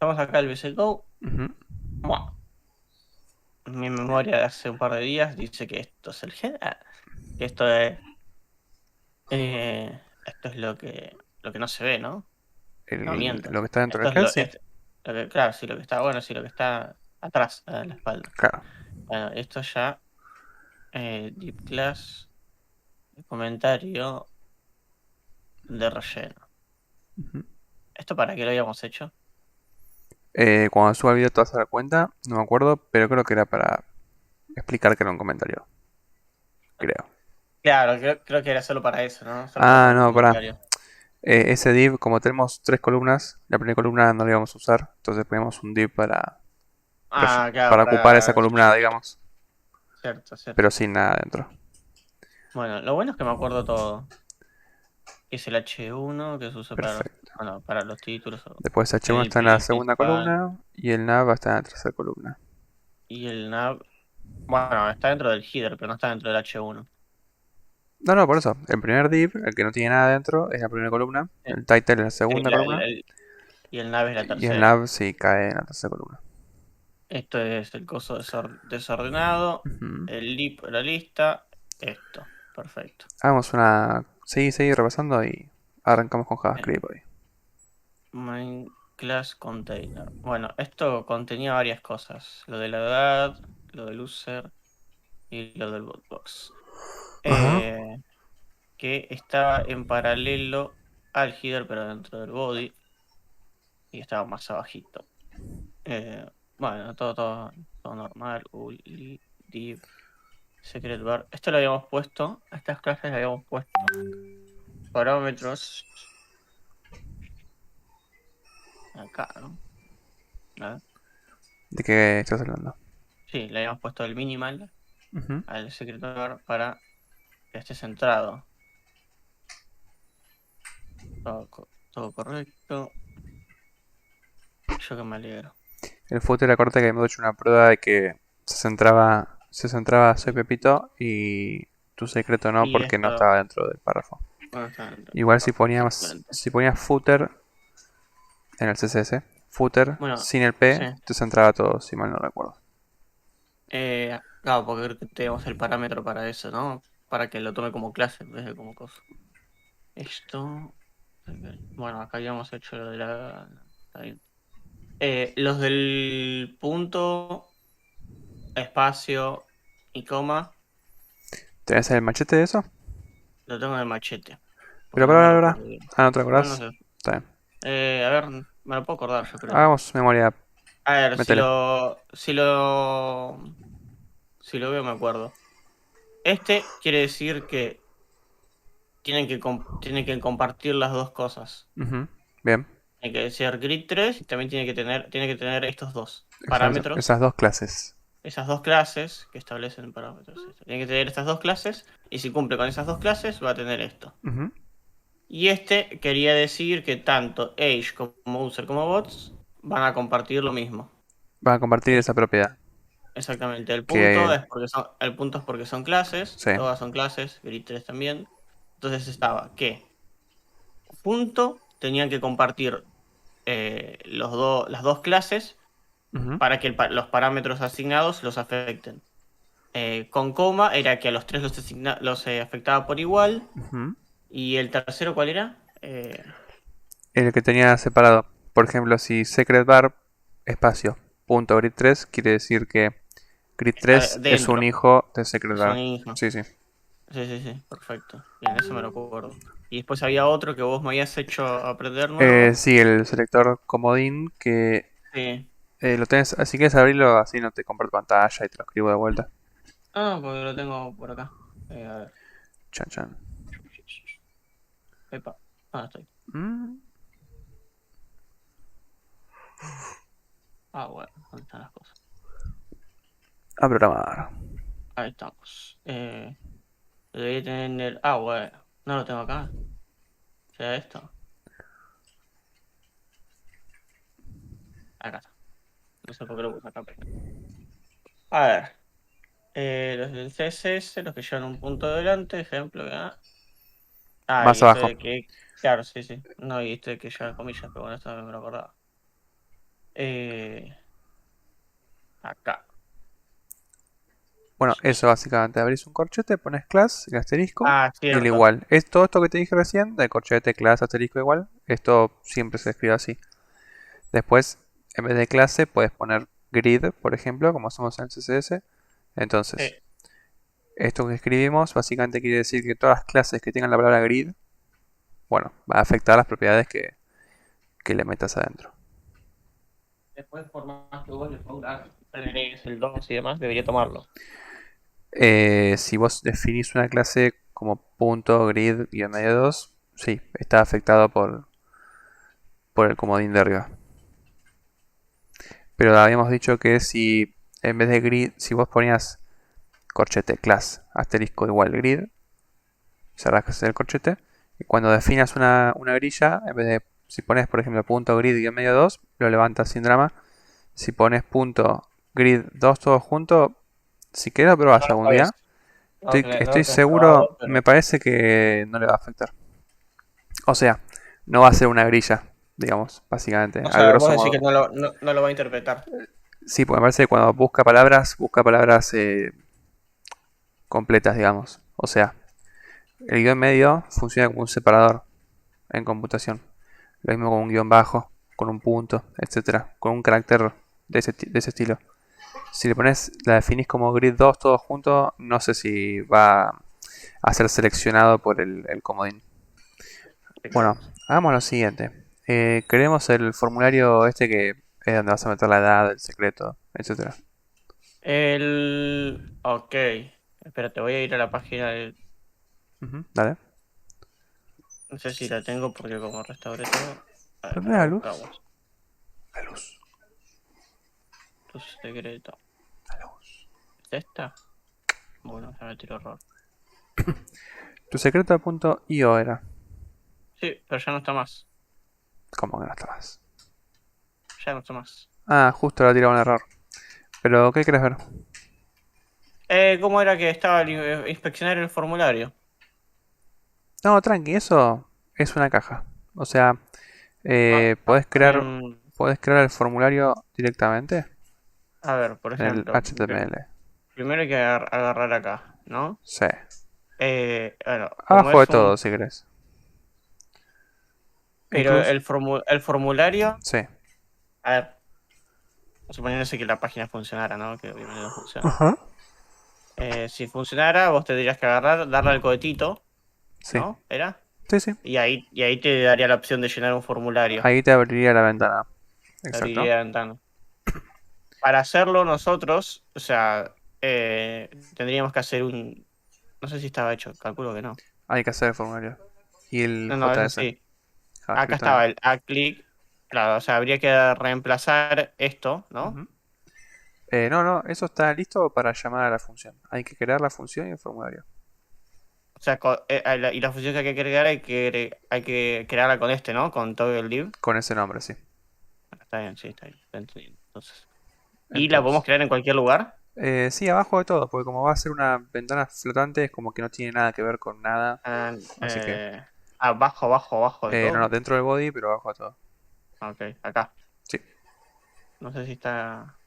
estamos acá el VSCO. Ujú. Buah, mi memoria de hace un par de días dice que esto es el head, que esto es lo que no se ve, ¿no? No miento. Lo que está dentro Esto del es head, sí. claro, sí, lo que está, bueno, sí, lo que está atrás, de la espalda. Claro. Bueno, esto ya, Deep Class, comentario de relleno. Ujú. ¿Esto para qué lo habíamos hecho? Cuando suba el video te vas a dar cuenta, no me acuerdo, pero creo que era para explicar que era un comentario. Creo. Claro, creo que era solo para eso, ¿no? Solo para Ah, poner un no, pará. comentario. Ese div, como tenemos tres columnas, la primera columna no la íbamos a usar, entonces ponemos un div Ah, claro, para ocupar esa para... columna, digamos, Cierto, cierto. pero sin nada dentro. Bueno, lo bueno es que me acuerdo todo. Que es el H1 que se usa para, Perfecto. bueno, para los títulos, o Después el H1 está en la IP segunda principal columna y el nav está en la tercera columna. y el nav. Bueno, está dentro del header, pero no está dentro del H1. No, no, por eso. El primer div, el que no tiene nada dentro, es la primera columna. Sí, El title es la sí, segunda columna. y el nav es la Y el tercera. nav sí cae en la tercera columna. Esto es el coso desordenado, Ujú. el lib, la lista, esto. Perfecto. Hagamos una. Seguí repasando y arrancamos con Eh, JavaScript hoy. Main class container. Bueno, esto contenía varias cosas. Lo de la edad, lo del user y lo del botbox. Ajá. Eh, que estaba en paralelo al header, pero dentro del body, y estaba más abajito. Bueno, todo normal. Uli, div, secret bar. Esto lo habíamos puesto, a estas clases le habíamos puesto parámetros acá, ¿no? A ver. ¿De qué estás hablando? Sí, le habíamos puesto el minimal Ujú. al secret bar para que esté centrado. Todo correcto. Yo que me alegro. El footer, acordate que hemos hecho una prueba de que se centraba Soy Pepito y tu secreto no Y porque no esto, estaba dentro del párrafo. bueno, está dentro. Igual Excelente. si ponías footer en el CSS, footer Bueno, sin el sí. P, te centraba todo, si mal no recuerdo. Claro, porque creo que tenemos el parámetro para eso, ¿no? Para que lo tome como clase en vez de como cosa. Esto. Ok. Bueno, acá habíamos hecho lo de la. Está bien. Los del punto, espacio y coma, ¿Tenés el machete de eso? lo tengo en el machete. Pero Porque no me lo para. acuerdo bien. Ah, ¿no te Igual no acordás? sé. Está bien. A ver, me lo puedo acordar, yo creo. Hagamos memoria, A ver, métele. si lo veo, me acuerdo. Este quiere decir que tienen que compartir las dos cosas. Ujú. Bien, Tiene que ser grid 3 y también tiene que tener estos dos exacto. parámetros, Esas dos clases. esas dos clases que establecen parámetros. Esto. Tiene que tener estas dos clases y si cumple con esas dos clases va a tener esto. Ujú. Y este quería decir que tanto Age como User como Bots van a compartir lo mismo. Van a compartir Es- esa propiedad. Exactamente. Que. El punto es porque son clases, Sí. todas son clases, grid 3 también. Entonces estaba que punto tenían que compartir las dos clases Ujú. para que los parámetros asignados los afecten. Con coma era que a los tres los afectaba por igual. Ujú. ¿Y el tercero cuál era? El que tenía separado. Por ejemplo, si secret bar espacio punto grid 3 quiere decir que grid Está 3 es un dentro. hijo de secret Es un bar. hijo. Sí, sí. Sí, sí, sí, perfecto. Bien, eso me lo acuerdo. Y después había otro que vos me habías hecho aprender nuevo. Sí, el selector comodín que Sí. lo tenés. Así que es abrirlo así no te comparto pantalla y te lo escribo de vuelta. Ah, porque lo tengo por acá. A ver. Chan chan. Epa. Ah, estoy. Mm. Ah, bueno, ¿dónde están las cosas? A programar. Ahí estamos. Lo debería tener. Ah, bueno. No lo tengo acá. ¿Será esto? Acá está. No sé por qué lo puse acá. A ver. Los del CSS, los que llevan un punto delante, ejemplo. Más Y esto abajo. de que. Claro, sí, sí. No, y esto de que llevan comillas, pero bueno, esto no me lo acordaba. Eh, acá. Bueno, eso básicamente. Abrís un corchete, pones class, el asterisco Ah, y el cierto. igual. Es todo esto que te dije recién, de corchete, class, asterisco, igual. Esto siempre se escribe así. Después, en vez de clase, puedes poner grid, por ejemplo, como hacemos en CSS. Entonces, Eh, esto que escribimos básicamente quiere decir que todas las clases que tengan la palabra grid, bueno, va a afectar las propiedades que le metas adentro. Después, por más que vos le pongas el 2 y demás, debería tomarlo. Si vos definís una clase como punto grid y en medio 2, sí, está afectado por el comodín de arriba. Pero habíamos dicho que si en vez de grid, si vos ponías corchete class asterisco igual grid, cerrás el corchete, y cuando definas una grilla, en vez de, si pones por ejemplo punto grid y en medio 2, lo levantas sin drama. Si pones punto grid 2 todo junto, si querés lo No probás lo algún sabes. día. No, no Estoy lo tenés seguro, probado, me pero. parece que no le va a afectar. O sea, no va a ser una grilla, digamos, básicamente, O a sea, vos grosso decís que modo. no lo va a interpretar. Sí, porque me parece que cuando busca palabras completas, digamos. O sea, el guión medio funciona como un separador en computación. Lo mismo con un guión bajo, con un punto, etcétera, con un carácter de ese estilo. Si le pones, la definís como grid 2 todo junto, no sé si va a ser seleccionado por el comodín. Bueno, hagamos lo siguiente. Creemos el formulario este que es donde vas a meter la edad, el secreto, etcétera. Ok. Espérate, voy a ir a la página del. Ujú, dale. No sé si la tengo porque como restauré todo. A ver, Prende la la luz. buscamos. La luz. Tu secreto. La luz. ¿Es esta? Bueno, ya me tiro error. Tu secreto.io era. Sí, pero ya no está más. ¿Cómo que no está más? Ya no está más. Ah, justo la tiraba un error. Pero, ¿qué querés ver? ¿Cómo era que estaba inspeccionar el formulario? No, tranqui, eso es una caja. O sea, Ah, podés crear el formulario directamente a ver, por en el ejemplo, HTML. primero hay que agarrar acá, ¿no? Sí. Bueno, como Abajo de es un. todo, si querés. Pero Incluso, el formulario, sí. a ver, suponiéndose que la página funcionara, ¿no? Que obviamente no funciona. Ajá. Si funcionara, vos tendrías que agarrar, darle al cohetito, Sí. ¿no? ¿Era? Sí, sí. Y ahí te daría la opción de llenar un formulario. Ahí te abriría la ventana. Te Exacto. abriría la ventana. Para hacerlo nosotros, o sea, tendríamos que hacer un. No sé si estaba hecho, calculo que no. Hay que hacer el formulario. Y el No, no, eso JS. sí. Acá JavaScript estaba también. el a-click. Claro, o sea, habría que reemplazar esto, ¿no? Ujú. No, no, eso está listo para llamar a la función. Hay que crear la función y el formulario. O sea, y la función que hay que agregar hay que crearla con este, ¿no? Con todo el div. Con ese nombre, sí. Está bien, sí, está bien. Está entendido. Entonces. ¿Y la podemos Entonces. crear en cualquier lugar? Sí, abajo de todo, porque como va a ser una ventana flotante, es como que no tiene nada que ver con nada. Ah, Así que, abajo, abajo, abajo de no, no, todo. dentro del body, pero abajo de todo. Ok, acá. Sí. No sé si está.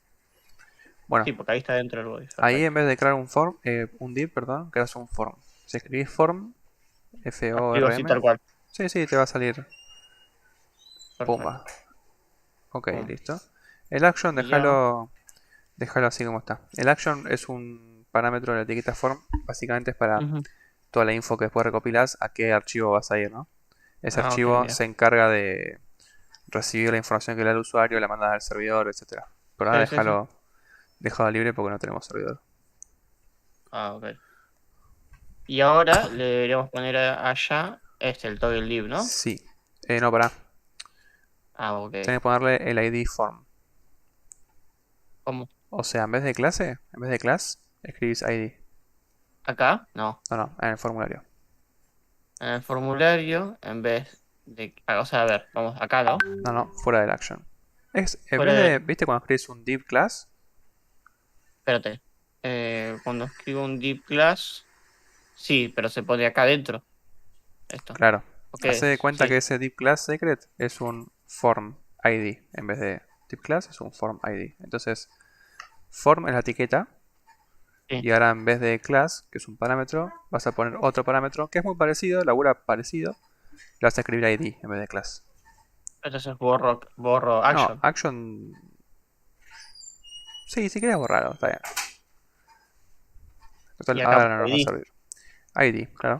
Bueno, Sí, porque ahí está dentro del body. ahí en Perfecto. vez de crear un div, perdón, creas un form. Si escribís form, Escribo así F-O-R-M, tal cual. sí, sí, te va a salir. Pumba. Perfecto. Ok, Pum. listo. El action, Y ya. déjalo así como está. El action es un parámetro de la etiqueta form. Básicamente es para Ujú. toda la info que después recopilás a qué archivo vas a ir, ¿no? Ese Ah, ok, archivo mira. se encarga de recibir la información que le da el usuario, la manda al servidor, etcétera. Pero ahora Sí, sí, sí. déjalo libre porque no tenemos servidor. Ah, ok. Y ahora le deberíamos poner allá el toggle div, ¿no? Sí. No, pará. Ah, ok. Tenés que ponerle el ID form. ¿Cómo? O sea, en vez de clase, en vez de class, escribís ID. ¿Acá? No. No, no, en el formulario. En el formulario, en vez de. O sea, a ver, vamos acá, ¿no? No, no, fuera del action. En Fuera vez de. de, ¿viste cuando escribís un div class? Espérate. Cuando escribo un deep class. Sí, pero se pone acá adentro. Esto. Claro. ¿O qué Hace de es? cuenta que Sí. ese div class secret es un form ID en vez de. tip class es un form ID. Entonces, form es la etiqueta. Sí. Y ahora en vez de class, que es un parámetro, vas a poner otro parámetro que es muy parecido, labura parecido. Le vas a escribir ID en vez de class. Entonces borro No, action. action. Sí, si quieres borrarlo, está bien. Total, Y acá ahora pongo no nos va a ID. servir. ID, claro.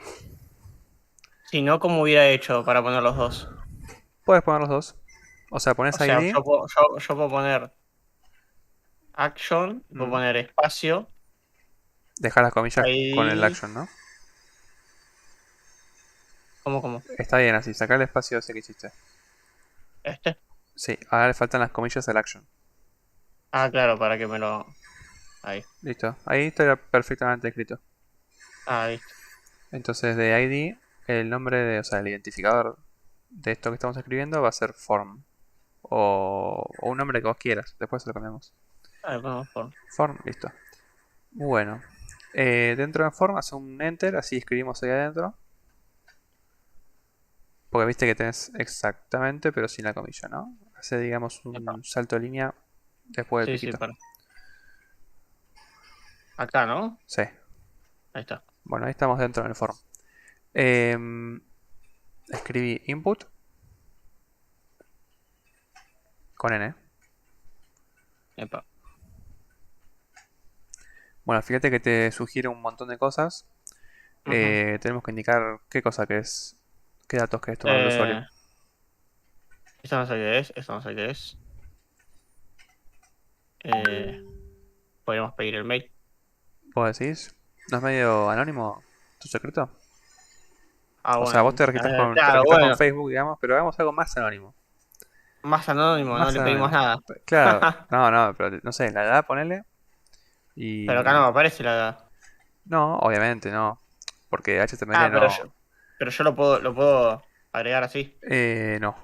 Si no, ¿cómo hubiera hecho para poner los dos? Puedes poner los dos. O sea, O pones sea, ID. yo puedo poner action, puedo mm, poner espacio, Dejar las comillas con el ID. action, ¿no? ¿Cómo? Está bien así, sacar el espacio ese que hiciste. ¿Este? Sí, ahora le faltan las comillas al action. Ah, claro, para que me lo. Ahí. Listo, ahí está perfectamente escrito. Ah, listo. Entonces de ID, el nombre de, o sea, el identificador de esto que estamos escribiendo va a ser form. O un nombre que vos quieras, después se lo cambiamos. Ah, le ponemos form. Form, listo. Bueno, dentro de form hace un enter, así escribimos ahí adentro. Porque viste que tenés exactamente, pero sin la comilla, ¿no? Hace, digamos, Epa. un salto de línea después del Sí, sí, piquito. para. Acá, ¿no? Sí. Ahí está. Bueno, ahí estamos dentro del form. Em, Escribí input con n. Epa. Bueno, fíjate que te sugiere un montón de cosas. Ujú. Tenemos que indicar qué cosa que es, qué datos querés tomar del usuario. Eh, Esto no sé qué es, esto no sé qué es. Eh, Podríamos pedir el mail. ¿Vos decís? ¿No es medio anónimo tu secreto? Ah, O sea, vos bueno. te Claro, registras con bueno. Facebook, digamos, pero hagamos algo más anónimo. Más anónimo, no Más le pedimos anónimo. nada. Claro, no, pero no sé, la edad ponele. Pero acá no Y... me aparece la. No, obviamente no. Porque Ah, HTML no... pero yo lo puedo agregar así. No.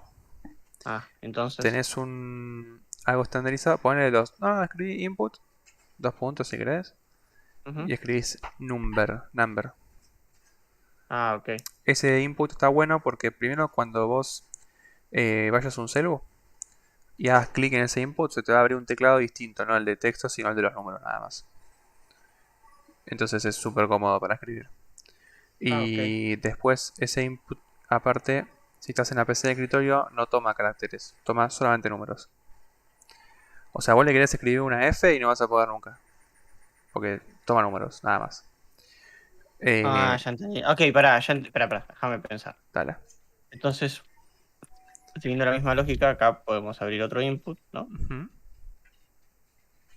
Ah, entonces. Tenés un... algo estandarizado. Ponele los... No, escribí input. Dos puntos si querés. Ujú. Y escribís number. Ah, ok. Ese input está bueno porque primero cuando vos vayas a un celu y hagas clic en ese input, se te va a abrir un teclado distinto, no el de texto, sino el de los números nada más. Entonces es súper cómodo para escribir. Ah, ok. Y después ese input, aparte, si estás en la PC de escritorio, no toma caracteres, toma solamente números. O sea, vos le querés escribir una F y no vas a poder nunca. Porque toma números, nada más. Ah, Eh, ya entendí. Ok, pará, pará, déjame pensar. Dale. Entonces, siguiendo la misma lógica, acá podemos abrir otro input, ¿no? Ujú.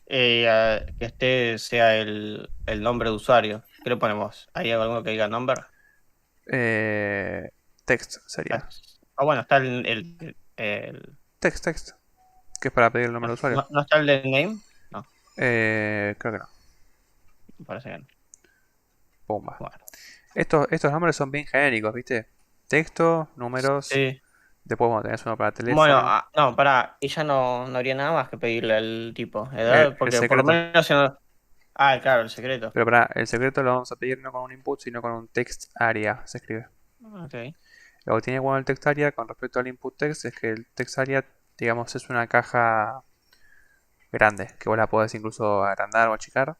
Que este sea el nombre de usuario. ¿Qué le ponemos? ¿Hay alguno que diga number? Eh, Text Ah, sería. bueno, está el. Text. Que es para pedir el nombre de usuario. No está el de name? No, Creo que no. me parece que no. Pumba. Bueno. Estos nombres son bien genéricos, ¿viste? Texto, números. Sí. Después bueno, tenés uno para Bueno, teléfono. no, pará, ella no haría nada más que pedirle al tipo, ¿edad? El Porque por lo secreto. menos Ah, claro, el secreto. Pero para el secreto lo vamos a pedir no con un input, sino con un text area, se escribe. Ok. Lo que tiene bueno el text area con respecto al input text es que el text area, digamos, es una caja grande, que vos la podés incluso agrandar o achicar.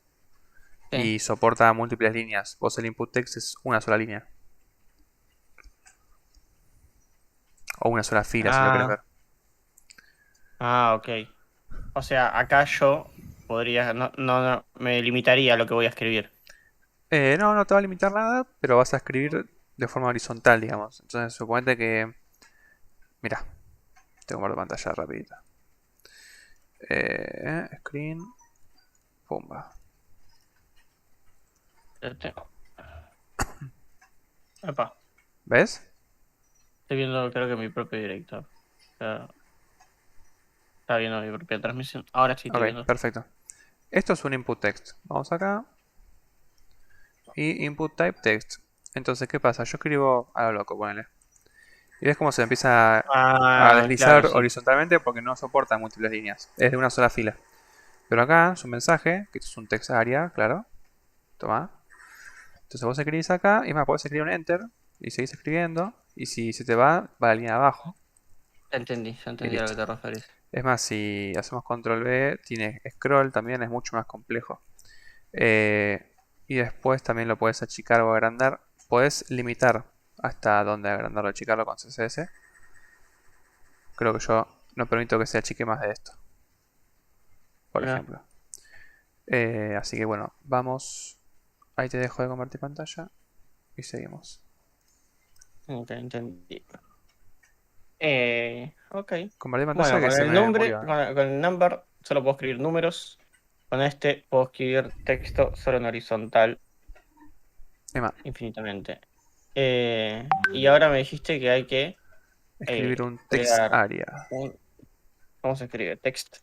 Sí. Y soporta múltiples líneas. Vos el input text es una sola línea. O una sola fila si lo querés Ah, ver. ok. O sea, acá yo podría, no, me limitaría a lo que voy a escribir. No te va a limitar nada, pero vas a escribir de forma horizontal, digamos. Entonces, suponete que... Mira, tengo que de pantalla rapidito. Screen, pumba. Este. Epa, ¿Ves? estoy viendo creo que mi propio director. Está viendo mi propia transmisión. Ahora sí estoy Ok, viendo. perfecto. Esto es un input text. Vamos acá. Y input type text. Entonces, ¿qué pasa? Yo escribo a lo loco, ponele. Y ves cómo se empieza a Ah, claro, deslizar sí. horizontalmente porque no soporta múltiples líneas. Es de una sola fila. Pero acá es un mensaje, que esto es un text area, claro. Toma. Entonces vos escribís acá y más, podés escribir un enter y seguís escribiendo. Y si se te va, va a la línea de abajo Ya y entendí a lo listo. que te referís. Es más, si hacemos control V, tiene scroll también, es mucho más complejo. Eh, y después también lo puedes achicar o agrandar. Puedes limitar hasta dónde agrandarlo o achicarlo con CSS. Creo que yo no permito que se achique más de esto, por Mirá, ejemplo. Así que bueno, vamos. Ahí te dejo de compartir pantalla y seguimos. ok, entendí. Ok. Compartir pantalla Bueno, que con se el me nombre, murió. con el number, solo puedo escribir números. Con este puedo escribir texto solo en horizontal Emma, infinitamente. Y ahora me dijiste que hay que escribir un text crear area. un. ¿Cómo se escribe? Text.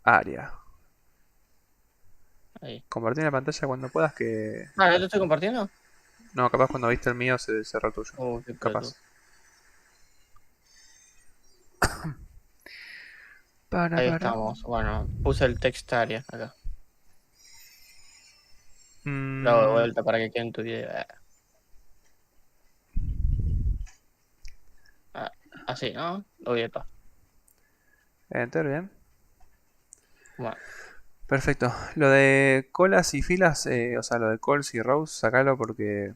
Área. Ahí. Compartir la pantalla cuando puedas que... Ah, ¿no te estoy compartiendo? No, capaz cuando viste el mío se cerró el tuyo. Qué Capaz. pelotudo. Ahí Para. estamos. Bueno, puse el text area acá. Lo hago de Mm, vuelta para que quede en tu video. Ah, así, ¿no? Lo voy a todo. enter, bien. Bueno, Perfecto. Lo de colas y filas, o sea, lo de calls y rows, sacalo porque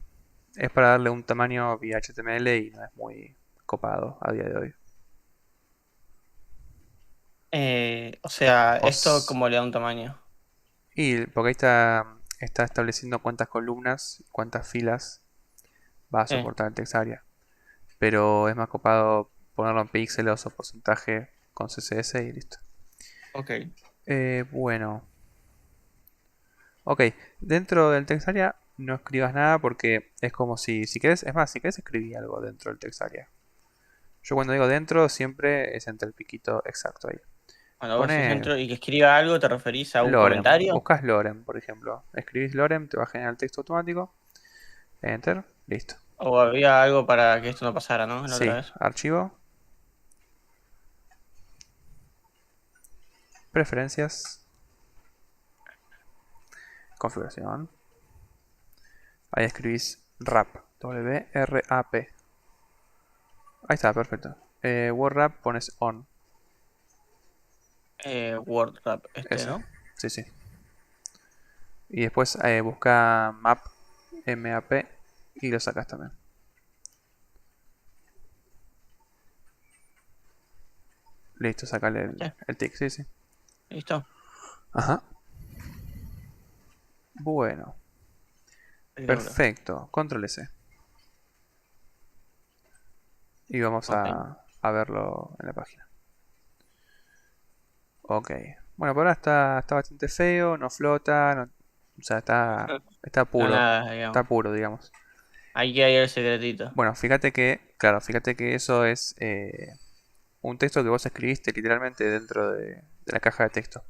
es para darle un tamaño vía HTML y no es muy copado a día de hoy. o sea, esto Os- como le da un tamaño. y porque ahí está estableciendo cuántas columnas, cuántas filas va a Eh, soportar el text area. Pero es más copado ponerlo en píxeles o porcentaje con CSS y listo. ok. Bueno, ok, dentro del text area no escribas nada porque es como si quieres, es más, si quieres escribir algo dentro del text area. Yo cuando digo dentro siempre es entre el piquito exacto ahí. Cuando vos decís Pone dentro y que escriba algo, ¿te referís a un lorem, comentario? buscas lorem por ejemplo. Escribís lorem, te va a generar el texto automático. Enter, listo. ¿O había algo para que esto no pasara, ¿no? La otra Sí, vez. archivo, preferencias, configuración. Ahí escribís wrap, W-R-A-P. Ahí está, perfecto. Word wrap pones on, Word Wrap, ese. ¿no? Sí, sí. Y después busca map, M-A-P y lo sacas también. Listo, sacale ¿Este? el tick, sí, sí. ¿Listo? Ajá. Bueno, Seguro. perfecto. Control S. Y vamos Ok. a verlo en la página. Ok. Bueno, por ahora está bastante feo, no flota, o sea, está No, puro. nada, Está digamos. puro, digamos. Aquí hay el secretito. Bueno, fíjate que, claro, fíjate que eso es un texto que vos escribiste literalmente dentro de la caja de texto.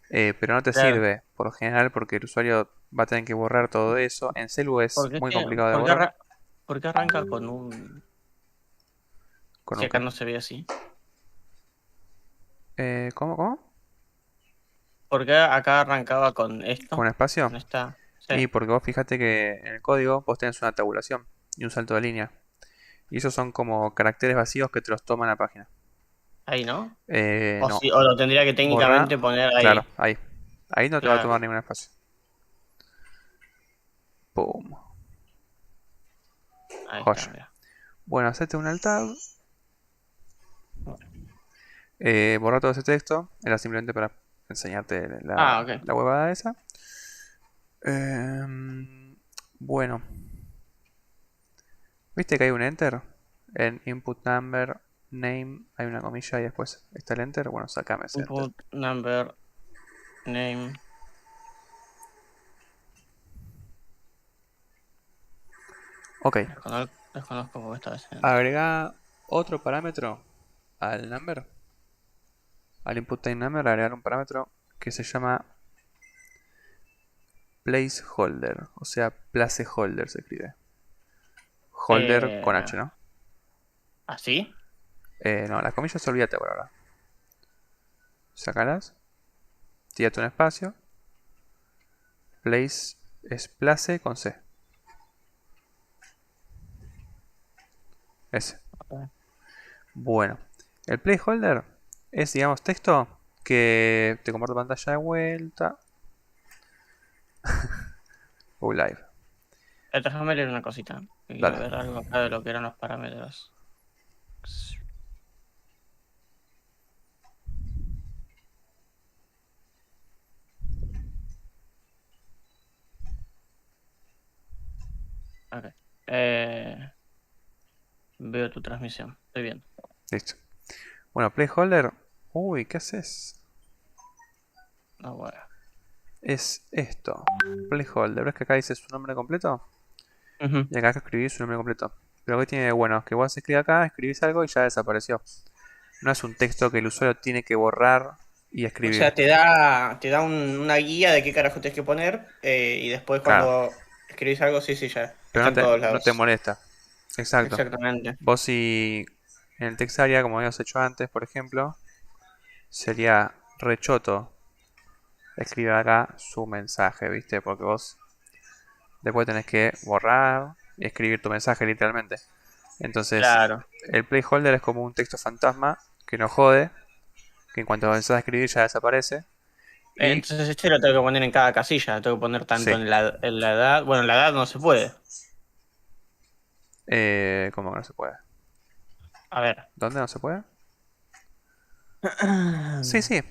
Pero no te Claro. sirve por lo general porque el usuario va a tener que borrar todo eso. En Celu es ¿Por qué, muy complicado de por qué borrar. por qué arranca con un... ¿Con Si un acá qué? no se ve así. ¿Cómo? ¿Por qué acá arrancaba con ¿Con esto? espacio? Con esta... Sí. Y porque vos fíjate que en el código vos tenés una tabulación y un salto de línea. Y esos son como caracteres vacíos que te los toma la página. Ahí, ¿no? No. O lo tendría que Borra. técnicamente poner Claro, ahí. ahí. Ahí no te va a Claro. tomar ningún espacio. Pum. Ahí está, Joya. mira. Bueno, hacete un alt tab. Bueno. Borra todo ese texto. Era simplemente para enseñarte Ah, ok. la huevada esa. Bueno, ¿viste que hay un enter? En input number, name, hay una comilla y después está el enter. Bueno, sacame ese enter. Input number name. Ok, Desconozco porque estaba haciendo. agrega otro parámetro al number, al input time number, agregar un parámetro que se llama placeholder, o sea, placeholder se escribe. Holder con Eh, H, ¿no? ¿Así? No, las comillas olvídate por ahora. Sácalas, tírate un espacio, place es place con C. Ese. Ok. Bueno, el placeholder Es, digamos, texto que te comparto pantalla de vuelta. Go live. Déjame leer una cosita. Que quiero Dale. ver algo acá de lo que eran los parámetros. Ok. Eh, veo tu transmisión. Estoy bien. Listo. Bueno, placeholder. Uy, ¿qué haces? No, bueno. Es esto. Placeholder. ¿Ves que acá dice su nombre completo? Ujú. Y acá escribís su nombre completo. Pero ¿qué tiene de bueno? Que vos escribís acá, escribís algo y ya desapareció. No es un texto que el usuario tiene que borrar y O escribir. sea, te da una guía de qué carajo tienes que poner y después Claro. cuando escribís algo, sí, sí, ya Pero está en todos no te lados. molesta. Exacto. Exactamente. Vos si en el textaria, como habíamos hecho antes, por ejemplo, sería rechoto escribir acá su mensaje, ¿viste? Porque vos después tenés que borrar y escribir tu mensaje literalmente. Entonces, Claro. el placeholder es como un texto fantasma que no jode, que en cuanto empezás a escribir ya desaparece. Y, Entonces este lo tengo que poner en cada casilla. Lo tengo que poner tanto sí, en la edad. Bueno, en la edad no se puede. ¿cómo que no se puede? A ver. ¿Dónde no se puede? Sí, sí,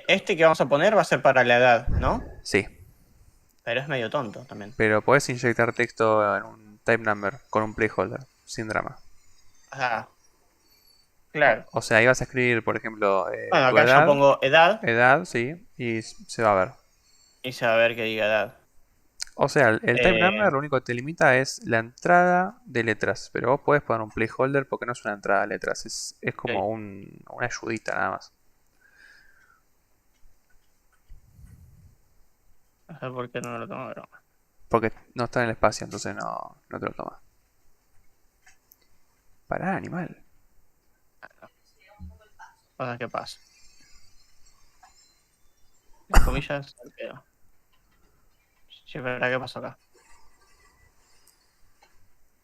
Este que vamos a poner va a ser para la edad, ¿no? sí. Pero es medio tonto también. Pero podés inyectar texto en un type number con un placeholder, sin drama. Ah, claro. O sea, ahí vas a escribir, por ejemplo, Bueno, tu acá yo edad, pongo edad sí, y se va a ver. y se va a ver que diga edad. O sea, el type number Eh, lo único que te limita es la entrada de letras, pero vos podés poner un placeholder porque no es una entrada de letras, es como ok. una ayudita nada más. No sé por qué no lo tomo, pero Porque no está en el espacio, entonces no te lo toma. Pará, animal. cosas que pasan. Las comillas, al pedo. Sí, ¿verdad qué pasó acá?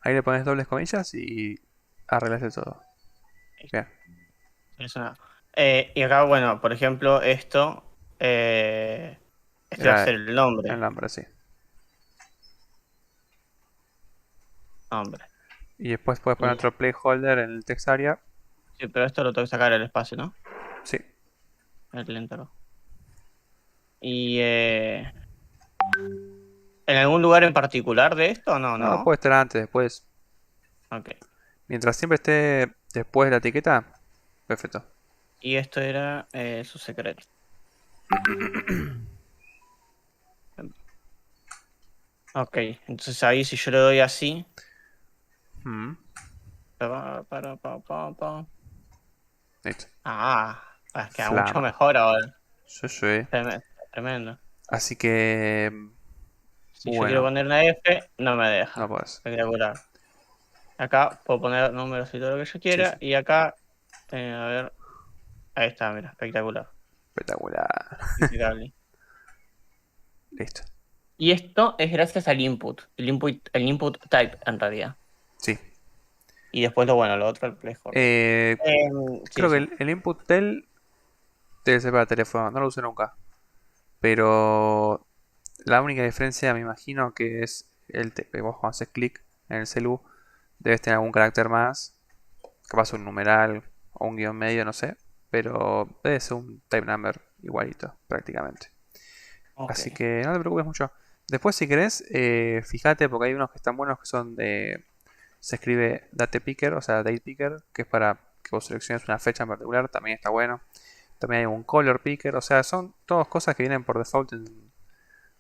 Ahí le pones dobles comillas y arreglaste todo. Listo. Bien, Solucionado. Y acá, bueno, por ejemplo, este va a era ser el el nombre. nombre, sí. Nombre. Y después puedes poner Y, otro placeholder en el text area. sí, pero esto lo tengo que sacar el espacio, ¿no? Sí. El enter. Y ¿en algún lugar en particular de esto? No, No, no. puede estar antes, después. Ok. Mientras siempre esté después de la etiqueta, perfecto. Y esto era su secreto. Ok, entonces ahí si yo le doy así. Mm, Pa. listo. Ah, queda mucho Flama. mejor ahora. Sí, sí. Tremendo. Así que, Si yo quiero bueno, poner una F, no me no deja. puedes. Espectacular. Acá puedo poner números y todo lo que yo Sí, sí. quiera. Y acá, a ver, ahí está, mira, espectacular. Espectacular. Impecable. Listo. Y esto es gracias al input. El input type, en realidad. Sí. Y después lo bueno, lo otro, el placeholder. Eh, Sí, creo que sí. el input tel debe ser para teléfono. No lo usé nunca. Pero la única diferencia me imagino que es que vos cuando haces clic en el celu debes tener algún carácter más, capaz un numeral o un guión medio, no sé, pero debe ser un type number igualito prácticamente. Ok. Así que no te preocupes mucho. Después si querés, fíjate porque hay unos que están buenos que son de... Se escribe date picker, o sea date picker, que es para que vos selecciones una fecha en particular, también está bueno. También hay un color picker, o sea, son todas cosas que vienen por default en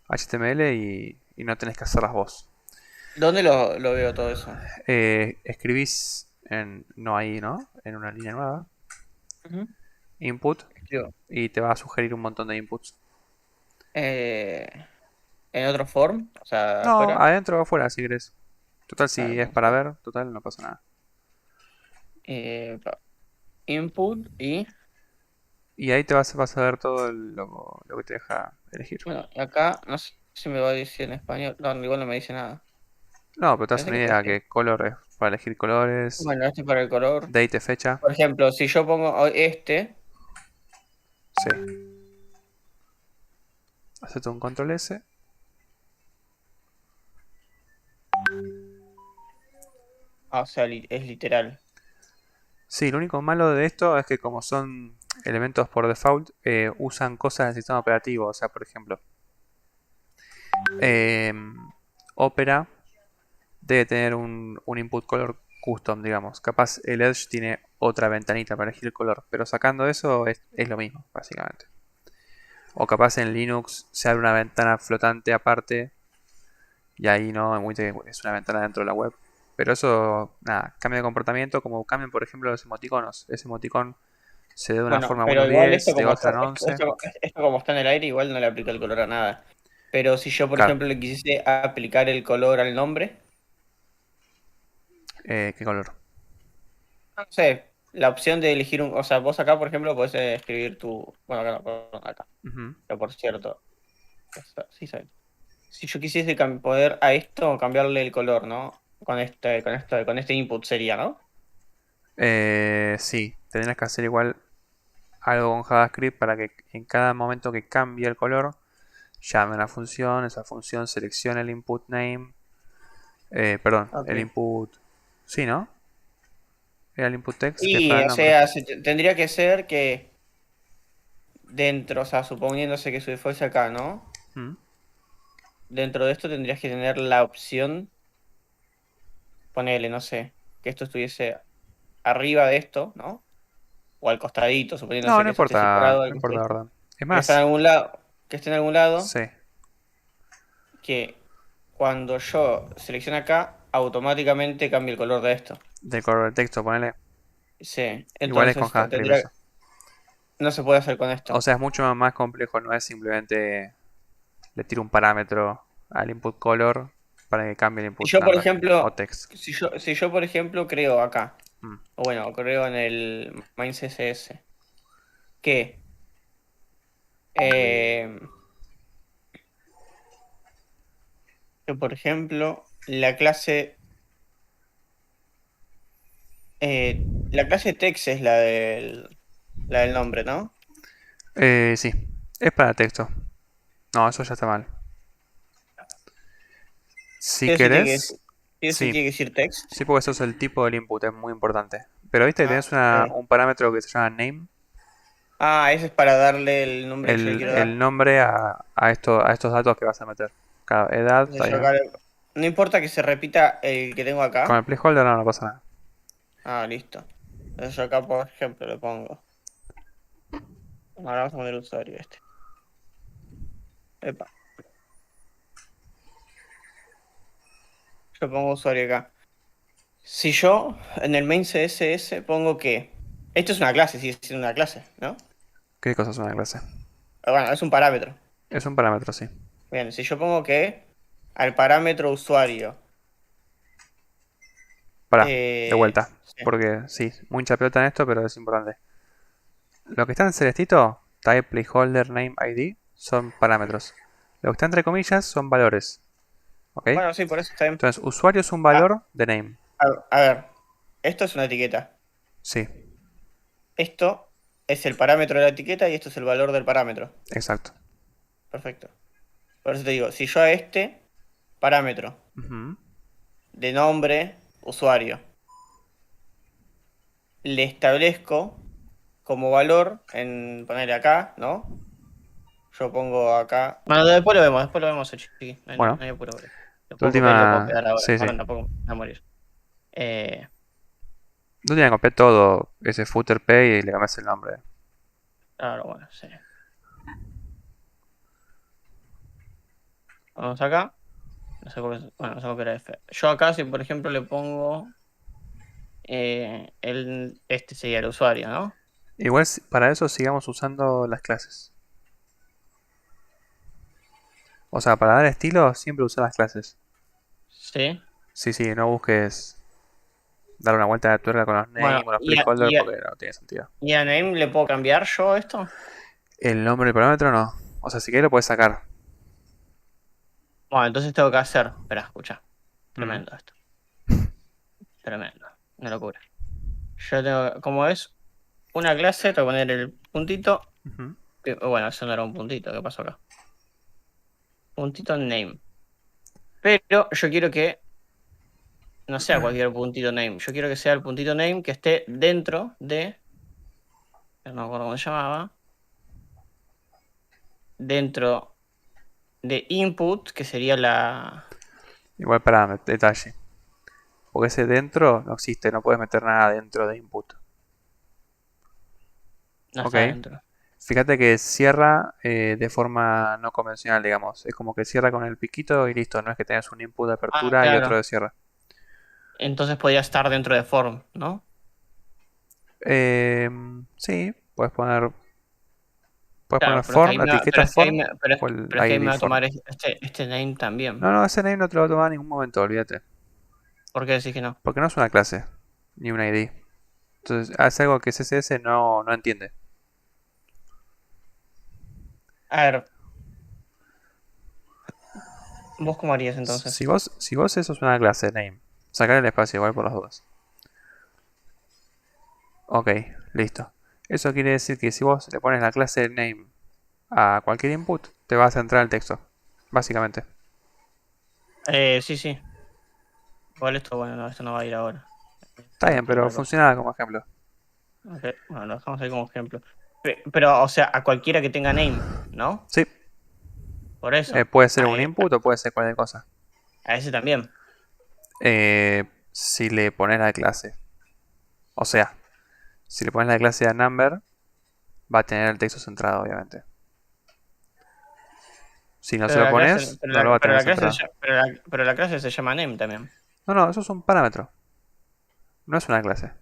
HTML y no tenés que hacerlas vos. ¿Dónde lo veo todo eso? Escribís en, no ahí, ¿no? En una línea nueva, Ujú. input, Escribo. y te va a sugerir un montón de inputs. Eh, en otro form, o sea, No, afuera. adentro o afuera si querés. Total, Claro, si es para entonces, ver, total, no pasa nada. input y Y ahí vas a ver todo lo que te deja elegir. bueno, y acá no sé si me va a decir en español. No, igual no me dice nada. No, pero te das Parece una que idea que color es para elegir colores, bueno, este para el color. date, fecha. Por ejemplo, si yo pongo este, Sí. Hacete un control S. Ah, o sea, es literal. Sí, lo único malo de esto es que como son elementos por default, usan cosas del sistema operativo. O sea, por ejemplo, eh, Opera debe tener un input color custom, digamos. Capaz el Edge tiene otra ventanita para elegir el color, pero sacando eso es lo mismo, básicamente. O capaz en Linux se abre una ventana flotante aparte y ahí no, es una ventana dentro de la web. Pero eso, nada, cambia de comportamiento, como cambian, por ejemplo, los emoticonos. Ese emoticón se ve de una Bueno, forma en pero Windows igual esto 10, de como otra está, en 11. esto como está en el aire, igual no le aplica el color a nada. Pero si yo, por Claro, ejemplo, le quisiese aplicar el color al nombre, ¿qué color? no sé, la opción de elegir un, o sea, vos acá, por ejemplo, podés escribir tu, bueno, acá no, perdón, acá, Ujú. pero por cierto, sí, sabes. Si yo quisiese poder a esto cambiarle el color, ¿no? Con este input sería, ¿no? Sí, tendrás que hacer igual algo con JavaScript para que en cada momento que cambie el color, llame a una función, esa función seleccione el input name, perdón, Ok. el input, sí, ¿no? Era el input text que es para Y, el o nombre. sea, tendría que ser que dentro, o sea, suponiéndose que si fuese acá, ¿no? Mm. Dentro de esto tendrías que tener la opción, ponele, no sé, que esto estuviese arriba de esto, ¿no? O al costadito, No, suponiéndose no que eso esté importa, separado, no importa la orden. Es que está en más, algún lado, que esté en algún lado, sí, que cuando yo selecciono acá, automáticamente cambie el color de esto. del color del texto, ponele. Sí, Igual es con entonces JavaScript eso. no se puede hacer con O esto. sea, es mucho más complejo, no es simplemente le tiro un parámetro al input color para que cambie el Si input yo, por random o ejemplo, text. si yo, por ejemplo, creo acá, Mm. o bueno, creo en el main CSS, que eh, por ejemplo, la clase text es la del nombre, ¿no? Sí, es para texto. No, eso ya está mal. Si Sí o sí tiene que querés, decir, sí o sí sí, tiene que decir text. sí porque eso es el tipo del input, es muy importante. Pero viste que Ah, tenés ok. un parámetro que se llama name, Ese es para darle el nombre que yo le quiero el dar. nombre a estos datos que vas a meter. Cada edad, Entonces yo acá no importa que se repita el que tengo con acá. el placeholder no pasa nada. Listo. Entonces yo acá, por ejemplo, le pongo. Ahora vamos a poner usuario este. Epa, yo pongo usuario acá. Si yo en el main CSS pongo que esto es una clase, sigue siendo una clase, ¿no? ¿Qué cosa es una clase? Bueno, es un parámetro. Es un parámetro, sí. Bien, si yo pongo que al parámetro usuario, Pará, de vuelta. sí. Porque sí, mucha pelota en esto, pero es importante. Lo que está en celestito, type, placeholder, name, ID, son parámetros. Lo que está entre comillas son valores. ¿Ok? Bueno, sí, por eso está bien. Entonces, usuario es un Ah, valor de name. a ver, esto es una etiqueta. Sí, Esto es el parámetro de la etiqueta y esto es el valor del parámetro. exacto. Perfecto. Por eso te digo, si yo a este parámetro Ujú. de nombre, usuario, le establezco como valor en ponerle acá, ¿no? Yo pongo acá. Bueno, después lo vemos, chiqui. No hay, no Bueno, hay apuro, bro. tu Le puedo última. pegar ahora. Sí, sí. Ahora tampoco me voy a morir. Eh, Tu última copiar todo ese footer pay y le cambias el nombre. claro, bueno, sí. Vamos acá. No sé bueno, no sé cómo era F. Yo acá, si por ejemplo le pongo. Este sería el usuario, ¿no? Igual para eso sigamos usando las clases. O sea, para dar estilo siempre usa las clases. Sí. Sí, sí, no busques dar una vuelta de tuerca con los name Bueno, o los placeholders porque no tiene sentido. y a name le puedo cambiar yo esto. El nombre del parámetro no. O sea, si quieres lo puedes sacar. Bueno, entonces tengo que hacer. Espera, escucha. Mm. Tremendo esto. Tremendo. Una locura. Yo tengo, como es una clase, tengo que poner el puntito Ujú. Bueno, eso no era un puntito. ¿Qué pasó acá? Puntito name. Pero yo quiero que no sea cualquier puntito name. Yo quiero que sea el puntito name que esté dentro de. No me acuerdo cómo se llamaba. Dentro de input, que sería la. Igual para detalle. Porque ese dentro no existe, no puedes meter nada dentro de input. No Ok. está dentro. Fíjate que cierra de forma no convencional, digamos. Es como que cierra con el piquito y listo. No es que tengas un input de Ah, apertura y otro claro. de cierre. Entonces podría estar dentro de form, ¿no? Sí, puedes Claro, poner pero es que form, ahí la me va, etiqueta form pero o el es que ahí me ID va a form. tomar este name también. No, no, ese name no te lo va a tomar en ningún momento, olvídate. ¿Por qué decís que no? Porque no es una clase, ni un ID. Entonces, es algo que CSS no entiende. A ver, ¿vos cómo harías Si entonces? vos, si vos eso es una clase name, sacar el espacio igual por las dudas. Ok, listo. Eso quiere decir que si vos le pones la clase name a cualquier input, te va a centrar el texto, básicamente. Sí, sí. Igual esto, bueno, no, esto no va a ir ahora. Está Tenemos bien, que ir a pero otra cosa. funciona como ejemplo. Ok, bueno, lo dejamos ahí como ejemplo. Pero, o sea, a cualquiera que tenga name, ¿no? Sí, Por eso. puede ser un input o puede ser cualquier cosa. A ese también. Si le pones la clase. O sea, si le pones la clase a number, va a tener el texto centrado, obviamente. Si no se Pero lo la clase, pones, no lo va a pero tener la clase, centrado. pero la clase se llama name también. No, no, eso es un parámetro. No es una clase.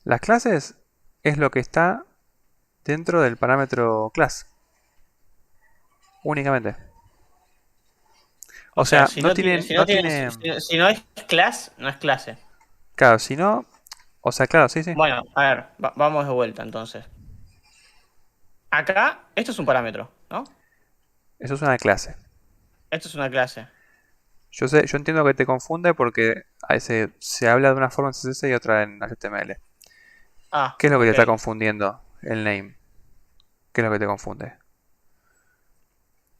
Las clases es lo que está dentro del parámetro class. Únicamente. O O sea, sea, si no tiene, si no no tiene, tiene. si no es class, no es clase. Claro, si no. O sea, claro, sí, sí. Bueno, a ver, vamos de vuelta entonces. Acá, esto es un parámetro, ¿no? Eso es una clase. Esto es una clase. Yo sé, yo entiendo que te confunde porque a veces se habla de una forma en CSS y otra en HTML. Ah, ¿Qué es lo que te ok. está confundiendo el name? ¿Qué es lo que te confunde?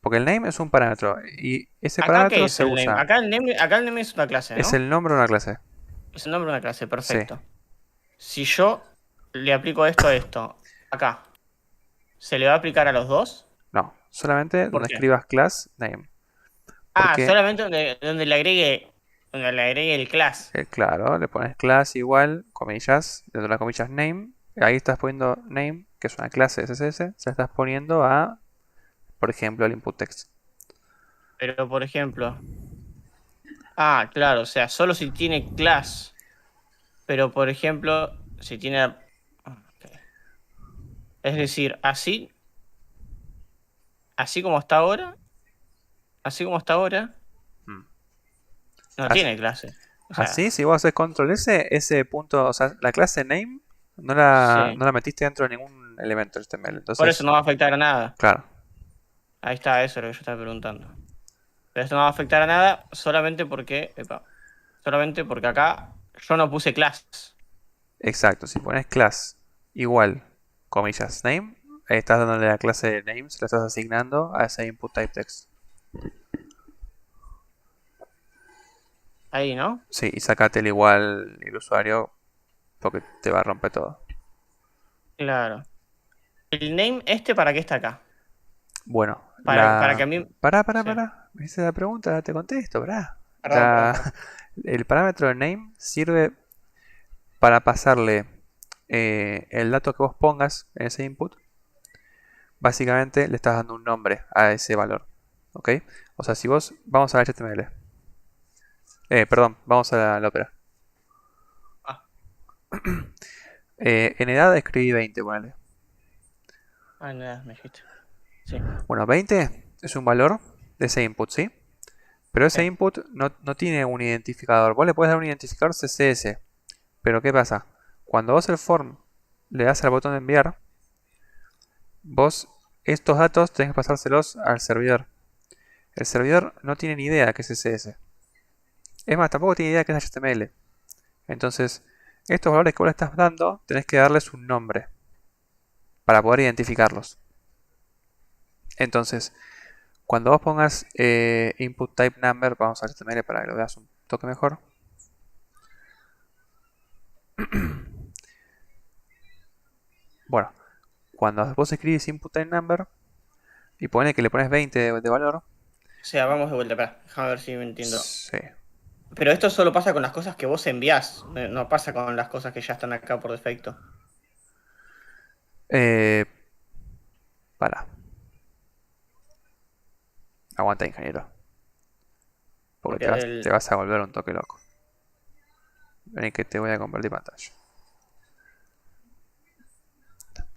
Porque el name es un parámetro y ese ¿Acá qué parámetro es se el name? usa. Acá el name es una clase, Es ¿no? el nombre de una clase. Es el nombre de una clase, Sí. perfecto. Si yo le aplico esto a esto, acá, ¿se le va a aplicar a los dos? No. Solamente ¿Por donde qué? escribas class name. Ah, Porque, solamente donde le agregue el class. claro, le pones class igual, comillas, dentro de las comillas name. Ahí estás poniendo name, que es una clase de CSS. Se la estás poniendo a, por ejemplo, el input text. Pero, por ejemplo, ah, claro, o sea, solo si tiene class. Pero, por ejemplo, si tiene. Ok. Es decir, así como está ahora, así como está ahora, Mm. no Así, tiene clase. O así, sea, si vos haces control S, ese punto, o sea, la clase name sí. no la metiste dentro de ningún elemento HTML. Por eso Entonces, no va a afectar a nada. claro, Ahí está, eso es lo que yo estaba preguntando. Pero esto no va a afectar a nada solamente porque. Epa, solamente porque acá yo no puse class. exacto. Si pones class igual, comillas, name, ahí estás dándole la clase de name, se la estás asignando a ese input type text. Ahí, ¿no? Sí, y sacate el igual el usuario porque te va a romper todo. Claro. ¿El name para qué está acá? Bueno, Para que la... a mí. Sí. Me hice la pregunta, te contesto, pará. Perdón, perdón, La... perdón. El parámetro de name sirve para pasarle el dato que vos pongas en ese input. Básicamente le estás dando un nombre a ese valor. ¿Ok? O sea, si vos... Vamos a HTML. Perdón, vamos a la ópera. Ah, En edad escribí 20, ponele. nada, me dijiste. Sí. Bueno, 20 es un valor de ese input, ¿sí? Pero ese Sí. input no tiene un identificador. Vos le podés dar un identificador CSS. Pero ¿qué pasa? Cuando vos el form le das al botón de enviar, vos estos datos tenés que pasárselos al servidor. El servidor no tiene ni idea de qué es CSS. Es más, tampoco tiene idea de qué es HTML. Entonces, estos valores que vos le estás dando, tenés que darles un nombre. para poder identificarlos. Entonces, cuando vos pongas input type number, vamos a HTML para que lo veas un toque mejor. Bueno, cuando vos escribís input type number y pone que le pones 20 de valor, O sea, vamos de vuelta, espera, déjame ver si me entiendo. sí. Pero esto solo pasa con las cosas que vos envías, no pasa con las cosas que ya están acá por defecto. Eh, para. Aguanta, ingeniero. Porque Porque te vas a volver un toque loco. Vení que te voy a compartir pantalla.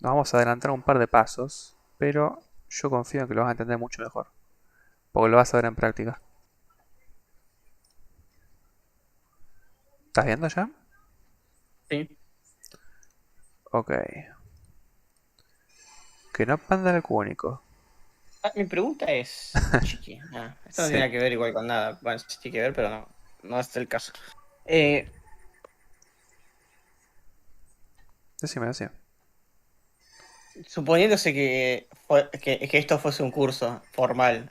Nos vamos a adelantar un par de pasos, pero yo confío en que lo vas a entender mucho mejor. Porque lo vas a ver en práctica. ¿Estás viendo ya? sí. Ok. Que no panda el cúnico. Mi pregunta es, chiqui, esto no tiene Sí. nada que ver igual con nada. Bueno, sí tiene que ver, pero no es el caso. Eh, Decime, decime. Suponiéndose que esto fuese un curso formal,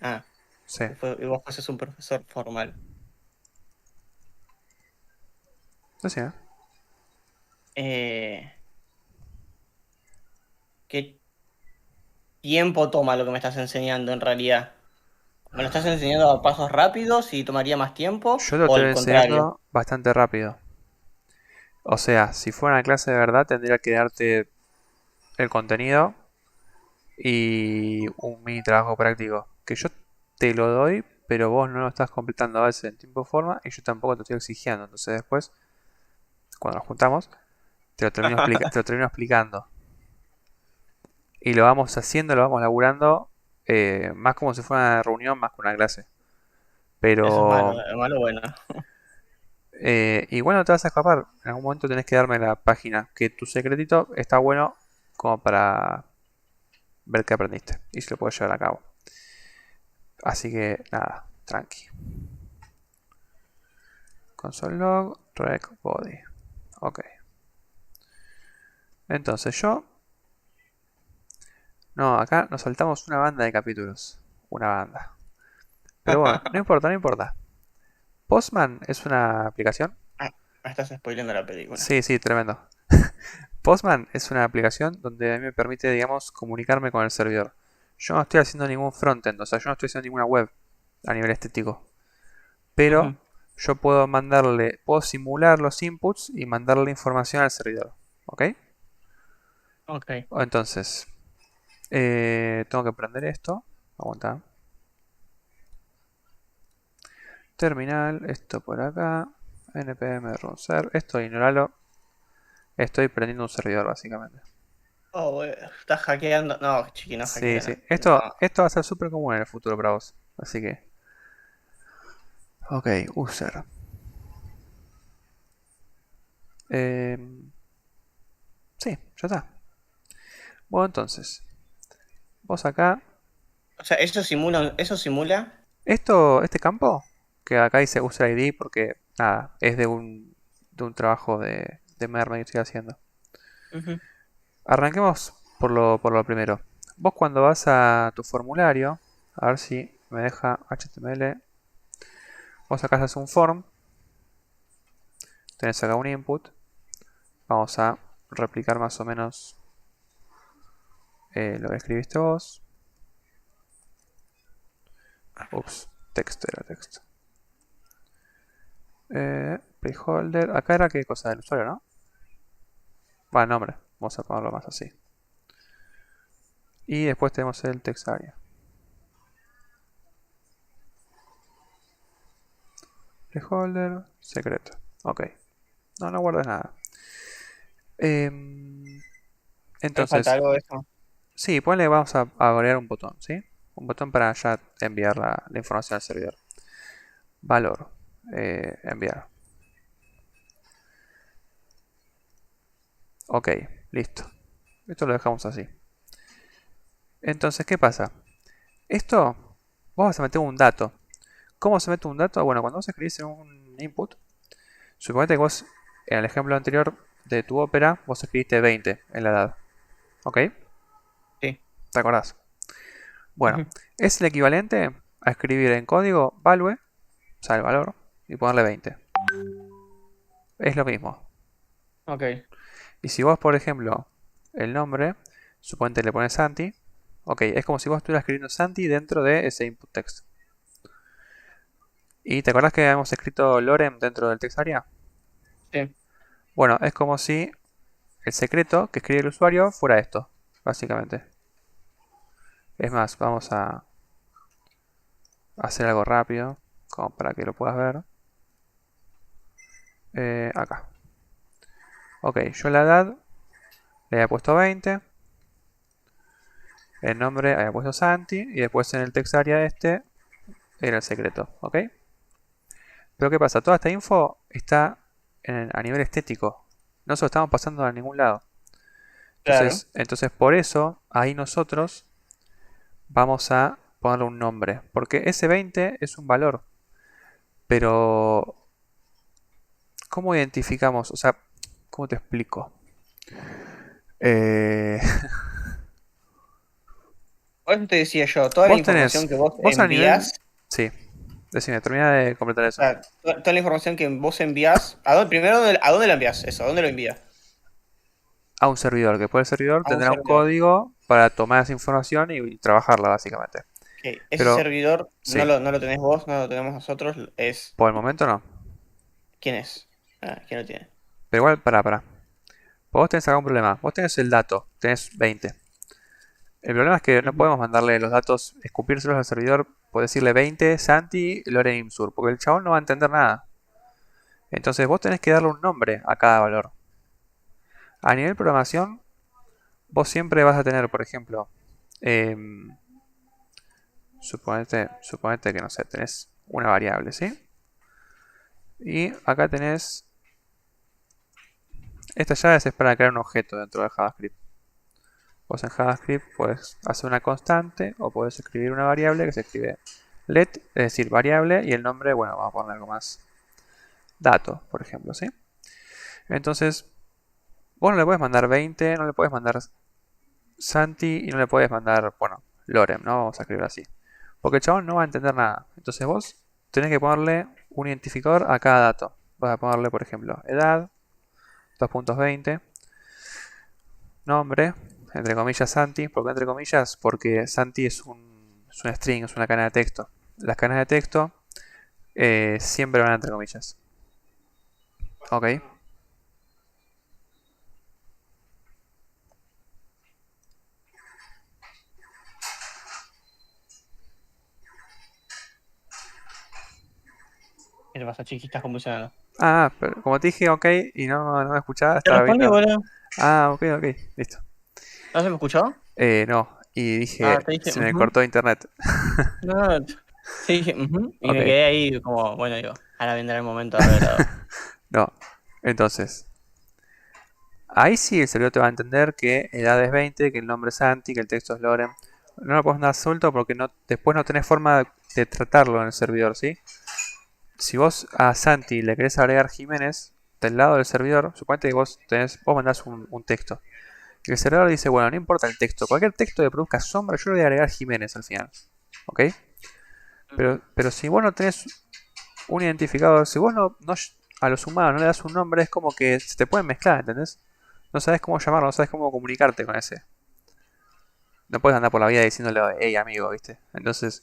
Sí. y vos fueses un profesor formal, Decime. eh, ¿qué tiempo toma lo que me estás enseñando en realidad? ¿Me lo estás enseñando a pasos rápidos y tomaría más tiempo? Yo te lo ¿O estoy el contrario? enseñando bastante rápido. O sea, si fuera una clase de verdad, tendría que darte el contenido y un mini trabajo práctico. Que yo te lo doy, pero vos no lo estás completando a veces en tiempo y forma y yo tampoco te estoy exigiendo. Entonces después, cuando nos juntamos, te lo termino explicando. Y lo vamos haciendo, lo vamos laburando, más como si fuera una reunión, más que una clase. Eso es Pero malo bueno. igual no te vas a escapar. En algún momento tenés que darme la página. Que tu secretito está bueno como para ver qué aprendiste. Y si lo puedes llevar a cabo. Así que nada, tranqui. Console log, rec body. Ok. Entonces yo... No, acá nos saltamos una banda de capítulos. Una banda. Pero bueno, no importa, no importa. Postman es una aplicación. Me estás spoileando la película. Sí, sí, tremendo. Postman es una aplicación donde a mí me permite, digamos, comunicarme con el servidor. Yo no estoy haciendo ningún frontend, o sea, yo no estoy haciendo ninguna web a nivel estético. Pero Ujú. yo puedo simular los inputs y mandarle información al servidor. ¿Ok? Ok. Entonces, tengo que prender esto. Aguanta. Terminal, esto por acá. npm run ser. Esto ignoralo. Estoy prendiendo un servidor, básicamente. Oh, estás hackeando. No, chiqui, no Sí, hackea. sí. No. Esto va a ser súper común en el futuro para vos. Así que. Ok, user. Eh, sí, ya está. Bueno, entonces. Vos acá. O sea, eso simula. Este campo, que acá dice user ID porque, nada, es de un trabajo de merme que estoy haciendo. Ujú. Arranquemos por lo primero. Vos cuando vas a tu formulario, a ver si me deja HTML, vos acá haces un form, tenés acá un input, vamos a replicar más o menos lo que escribiste vos. Ups, texto era texto. Placeholder, acá era qué cosa del usuario, ¿no? Va, nombre, vamos a ponerlo más así. Y después tenemos el text area. Placeholder, secreto. Ok. No, no guardes nada. Em, Me falta entonces, algo de eso. sí, ponle, vamos a agregar un botón, ¿sí? Un botón para ya enviar la información al servidor. Valor, enviar. Ok, listo. Esto lo dejamos así. Entonces, ¿qué pasa? Esto, vos vas a meter un dato. ¿Cómo se mete un dato? Bueno, cuando vos escribís en un input, suponete que vos, en el ejemplo anterior de tu ópera, vos escribiste 20 en la edad. ¿Ok? ¿Te acordás? Bueno, Ujú. es el equivalente a escribir en código value, o sea, el valor, y ponerle 20. Es lo mismo. Ok, Y si vos, por ejemplo, el nombre, suponete le pones Santi, ok, es como si vos estuvieras escribiendo Santi dentro de ese input text. ¿Y te acordás que hemos escrito lorem dentro del text area? sí. Bueno, es como si el secreto que escribe el usuario fuera esto, básicamente. Es más, vamos a hacer algo rápido, como para que lo puedas ver. Acá. Ok, yo la edad le había puesto 20, el nombre había puesto Santi, y después en el text area este era el secreto, ¿ok? Pero ¿qué pasa? Toda esta info está a nivel estético. No se lo estamos pasando a ningún lado. Claro. Entonces por eso ahí nosotros vamos a ponerle un nombre. Porque ese 20 es un valor. Pero ¿cómo identificamos? O sea, ¿cómo te explico? Eh, Por eso te decía yo, toda la vos información tenés, que vos vos a nivel... envías, Sí, decime, termina de completar o eso. sea, toda la información que vos envías, ¿a dónde, primero, ¿a dónde la envías? Eso, ¿a dónde lo envías? A un servidor, que puede el servidor A un tendrá un servidor. código para tomar esa información y trabajarla básicamente. Ok, ese Pero servidor sí, no lo tenés vos, no lo tenemos nosotros, es... por el momento no. ¿Quién es? Ah, ¿quién lo tiene? Pero igual, para. Vos tenés acá un problema. Vos tenés el dato, tenés 20. El problema es que no Ujú. podemos mandarle los datos, escupírselos al servidor, por decirle 20, Santi, Loren Imsur, porque el chabón no va a entender nada. Entonces vos tenés que darle un nombre a cada valor. A nivel programación, vos siempre vas a tener, por ejemplo, em, suponete que no sé, tenés una variable, ¿sí? Y acá tenés, esta llave es para crear un objeto dentro de JavaScript. Vos en JavaScript puedes hacer una constante o puedes escribir una variable que se escribe let, es decir, variable, y el nombre, bueno, vamos a poner algo más, dato, por ejemplo, ¿sí? Entonces, vos no le puedes mandar 20, no le puedes mandar Santi y no le puedes mandar, bueno, Lorem, ¿no? Vamos a escribir así. Porque el chabón no va a entender nada. Entonces vos tenés que ponerle un identificador a cada dato. Vas a ponerle, por ejemplo, edad, 2.20, nombre, entre comillas Santi. ¿Por qué entre comillas? Porque Santi es un string, es una cadena de texto. Las cadenas de texto siempre van entre comillas. Ok. ¿Qué te pasa, chiqui? Estás convulsionando. Ah, pero como te dije ok y no me escuchaba, Te estaba respondí, viendo. boludo. Ah, ok, listo. ¿No se me escuchó? No, y dije, Ah, te dije, se me ujú. cortó internet. No, no, te dije, ujú. Y Ok, me quedé ahí como, bueno, digo, ahora vendrá el momento arreglado. no. Entonces, ahí sí el servidor te va a entender que edad es 20, que el nombre es Santi, que el texto es Lorem. No lo puedes dar suelto porque después no tenés forma de tratarlo en el servidor, ¿sí? Si vos a Santi le querés agregar Jiménez del lado del servidor, suponete que vos mandás un texto. Y el servidor dice, bueno, no importa el texto, cualquier texto que produzca sombra, yo le voy a agregar Jiménez al final. ¿Ok? Ujú. Pero si vos no tenés un identificador, si vos no a los humanos no le das un nombre, es como que se te pueden mezclar, ¿entendés? No sabes cómo llamarlo, no sabes cómo comunicarte con ese. No puedes andar por la vida diciéndole, hey amigo, ¿viste? Entonces,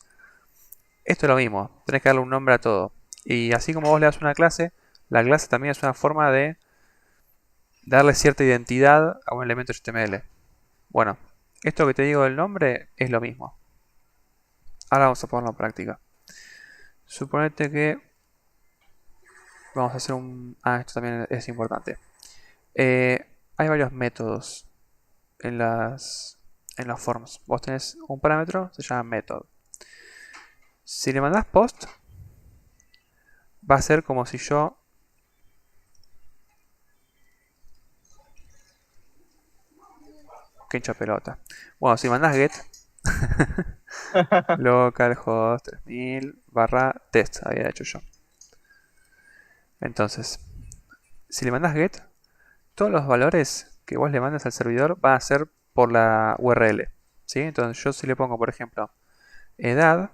esto es lo mismo, tenés que darle un nombre a todo. Y así como vos le das una clase, la clase también es una forma de darle cierta identidad a un elemento HTML. Bueno, esto que te digo del nombre es lo mismo. Ahora vamos a ponerlo en práctica. Suponete que vamos a hacer un... Ah, esto también es importante. Hay varios métodos en en los forms. Vos tenés un parámetro, se llama method. Si le mandás post, va a ser como si yo... Que hincha pelota. Bueno, si mandás get, localhost 3000 barra test, había hecho yo. Entonces, si le mandás get, todos los valores que vos le mandes al servidor van a ser por la URL. ¿sí? Entonces yo si le pongo, por ejemplo, edad,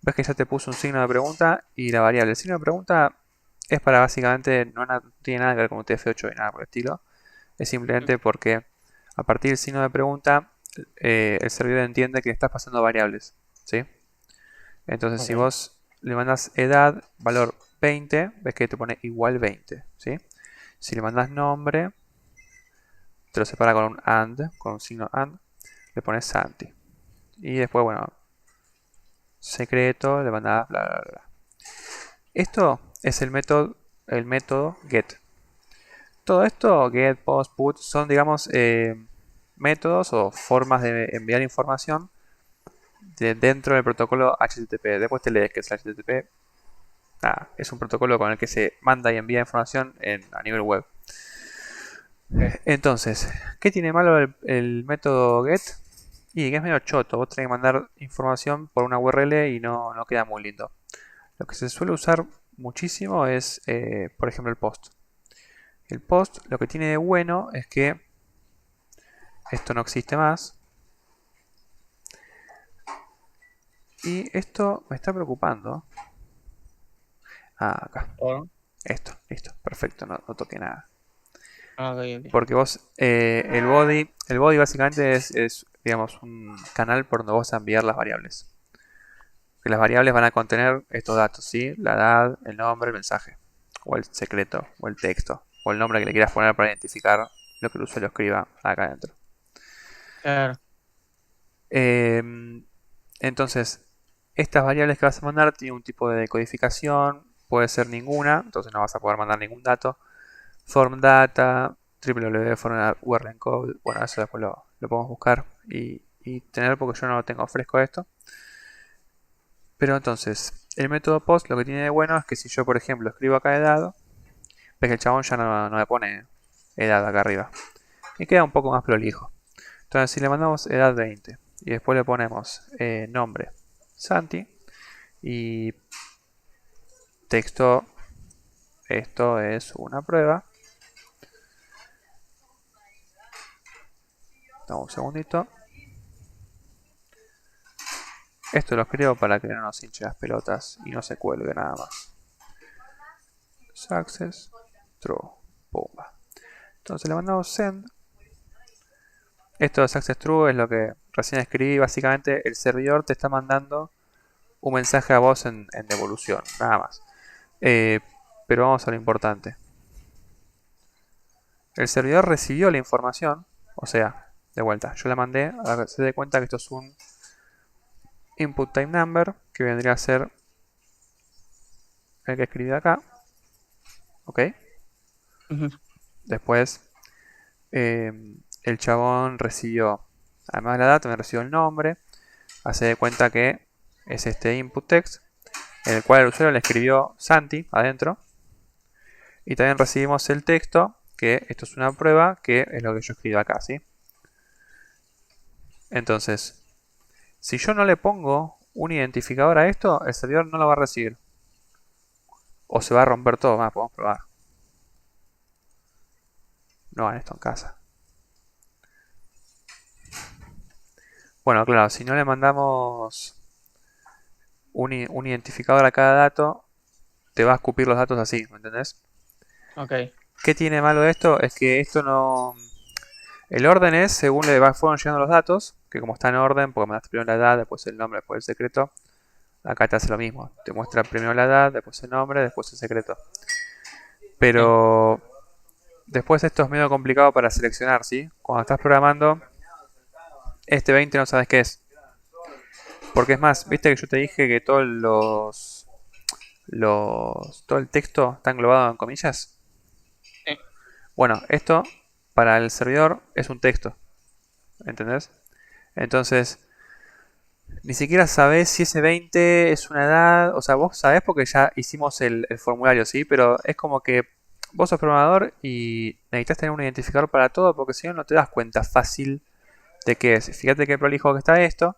ves que ya te puso un signo de pregunta y la variable. El signo de pregunta es para básicamente, no tiene nada que ver con UTF-8 ni nada por el estilo. Es simplemente porque a partir del signo de pregunta el servidor entiende que le estás pasando variables, ¿sí? Entonces si Ok. vos le mandas edad, valor 20, ves que te pone igual 20, ¿sí? Si le mandas nombre, te lo separa con un AND, con un signo AND, le pones Santi. Y después, bueno, secreto, le mandas bla bla bla. Esto es el método get. Todo esto, get, post, put, son digamos métodos o formas de enviar información dentro del protocolo HTTP. Después te lees que es HTTP. Nada, es un protocolo con el que se manda y envía información a nivel web. Ok. Entonces, ¿qué tiene malo el método get? Y que es medio choto, vos tenés que mandar información por una URL y no queda muy lindo. Lo que se suele usar muchísimo es, por ejemplo, el post. El post lo que tiene de bueno es que esto no existe más. Y esto me está preocupando. Ah, acá. Por- Esto, listo, perfecto, no toqué nada. Ok, ok. Porque vos, el body básicamente es, digamos, un canal por donde vas a enviar las variables. Que las variables van a contener estos datos, ¿sí? La edad, el nombre, el mensaje, o el secreto, o el texto, o el nombre que le quieras poner para identificar lo que el usuario escriba acá adentro. Claro. Em, entonces, estas variables que vas a mandar tienen un tipo de decodificación, puede ser ninguna, entonces no vas a poder mandar ningún dato. Form data, www.form URL encode, bueno, eso después lo podemos buscar y tener porque yo no lo tengo fresco esto. Pero entonces, el método post lo que tiene de bueno es que si yo, por ejemplo, escribo acá edad, ves que el chabón ya no me pone edad acá arriba. Y queda un poco más prolijo. Entonces, si le mandamos edad 20 y después le ponemos nombre Santi y texto, esto es una prueba. Dame un segundito. Esto lo escribo para que no nos hinche las pelotas y no se cuelgue nada más. Success, true, pumba. Entonces le mandamos send. Esto de success true es lo que recién escribí. Básicamente el servidor te está mandando un mensaje a vos en devolución, nada más. Pero vamos a lo importante. El servidor recibió la información, o sea, de vuelta, yo la mandé, a se dé cuenta que esto es un input type number, que vendría a ser el que escribí acá, ¿ok? Ujú. Después eh, el chabón recibió, además de la data, me recibió el nombre, hace de cuenta que es este input text, en el cual el usuario le escribió Santi adentro, y también recibimos el texto, que esto es una prueba, que es lo que yo escribo acá, ¿sí? Entonces, si yo no le pongo un identificador a esto, el servidor no lo va a recibir. O se va a romper todo, más podemos probar. No hagan esto en casa. Bueno, claro, si no le mandamos un identificador a cada dato, te va a escupir los datos así, ¿me entendés? Ok. ¿Qué tiene malo esto? Es que esto no... El orden es según fueron llegando los datos, que como está en orden, porque mandaste primero la edad, después el nombre, después el secreto, acá te hace lo mismo. Te muestra primero la edad, después el nombre, después el secreto. Sí. Pero después esto es medio complicado para seleccionar, ¿sí? Cuando estás programando, este 20 no sabes qué es. Porque es más, viste que yo te dije que todos todo el texto está englobado en comillas. Sí. Bueno, esto para el servidor es un texto, ¿entendés? Entonces, ni siquiera sabés si ese 20 es una edad, o sea, vos sabés porque ya hicimos el formulario, ¿sí? Pero es como que vos sos programador y necesitas tener un identificador para todo porque si no, no te das cuenta fácil de qué es. Fíjate qué prolijo que está esto,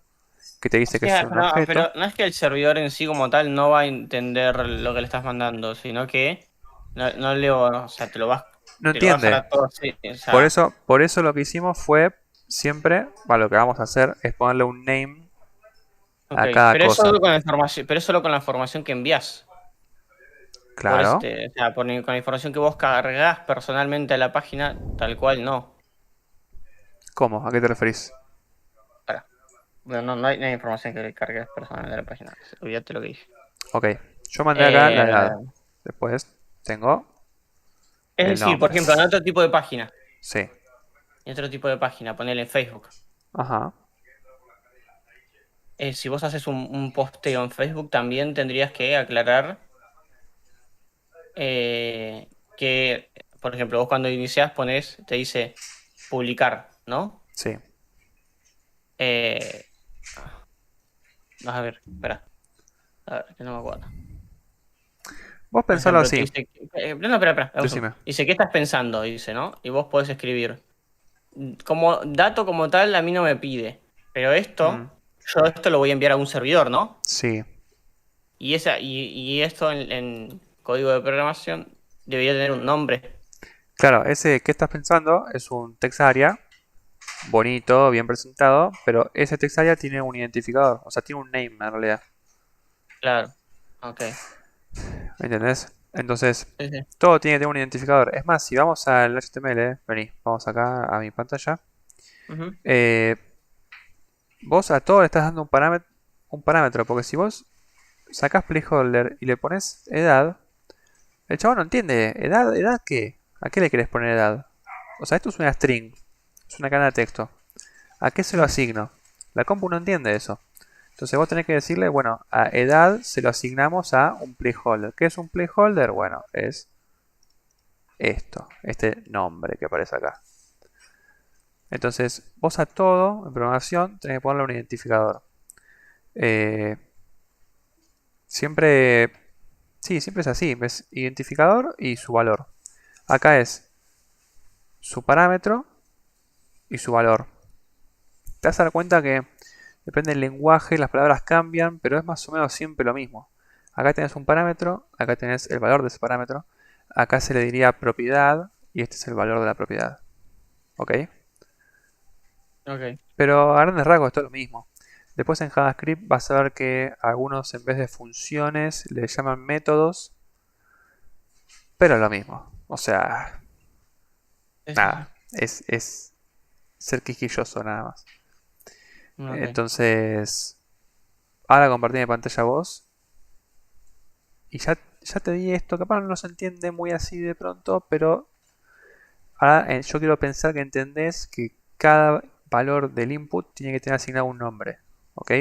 que te O dice que es sea, un no, objeto. pero no es que el servidor en sí como tal no va a entender lo que le estás mandando, sino que o sea, No te lo va a dejar entiende. a todo así. O Por sea, eso, por eso lo que hicimos fue siempre, lo que vamos a hacer es ponerle un name Ok, a cada pero es cosa. solo con la información, pero es solo con la información que envías. Claro. O sea, con la información que vos cargas personalmente a la página, tal cual no. ¿Cómo? ¿A qué te referís? Pará. Bueno, no hay información que cargues personalmente a la página. Olvídate lo que dije. Ok, yo mandé acá la edad. Eh, Después tengo es el decir, por nombre. ejemplo, en otro tipo de página. Sí. En otro tipo de página, ponele en Facebook. Ajá. Si vos haces un posteo en Facebook, también tendrías que aclarar que, por ejemplo, vos cuando iniciás pones, te dice publicar, ¿no? Sí. Eh, a ver, espera. A ver, que no me acuerdo. Vos Por pensalo ejemplo, te así. dice, no, espera, dame un segundo. Decime. Dice, ¿qué estás pensando? Dice, ¿no? Y vos podés escribir. Como dato como tal, a mí no me pide. Pero Mm, yo esto lo voy a enviar a un servidor, ¿no? sí. Y esto en código de programación debería tener un nombre. Claro, ese que estás pensando es un text area bonito, bien presentado, pero ese text area tiene un identificador, o sea, tiene un name en realidad. Claro. Ok. ¿Me entendés? Entonces, Sí, sí. todo tiene que tener un identificador. Es más, si vamos al HTML, vení, vamos acá a mi pantalla. Ujú. eh, Vos a todo le estás dando un parámetro, porque si vos sacás placeholder y le pones edad, el chabón no entiende. ¿Edad? ¿Edad qué? ¿A qué le querés poner edad? O sea, esto es una string, es una cadena de texto. ¿A qué se lo asigno? La compu no entiende eso. Entonces vos tenés que decirle, bueno, a edad se lo asignamos a un placeholder. ¿Qué es un placeholder? Bueno, es esto, este nombre que aparece acá. Entonces, vos a todo en programación tenés que ponerle un identificador. Eh, siempre, sí, siempre es así. Es identificador y su valor. Acá es su parámetro y su valor. Te vas a dar cuenta que depende del lenguaje, las palabras cambian, pero es más o menos siempre lo mismo. Acá tenés un parámetro, acá tenés el valor de ese parámetro, acá se le diría propiedad y este es el valor de la propiedad. ¿Ok? Ok. Pero a grandes rasgos esto es lo mismo. Después en JavaScript vas a ver que algunos en vez de funciones le llaman métodos, pero es lo mismo. O sea, Sí, sí, sí. nada, es ser quisquilloso nada más. Ok. Entonces, ahora compartí mi pantalla vos y ya te di esto, capaz no se entiende muy así de pronto, pero ahora yo quiero pensar que entendés que cada valor del input tiene que tener asignado un nombre, ¿ok?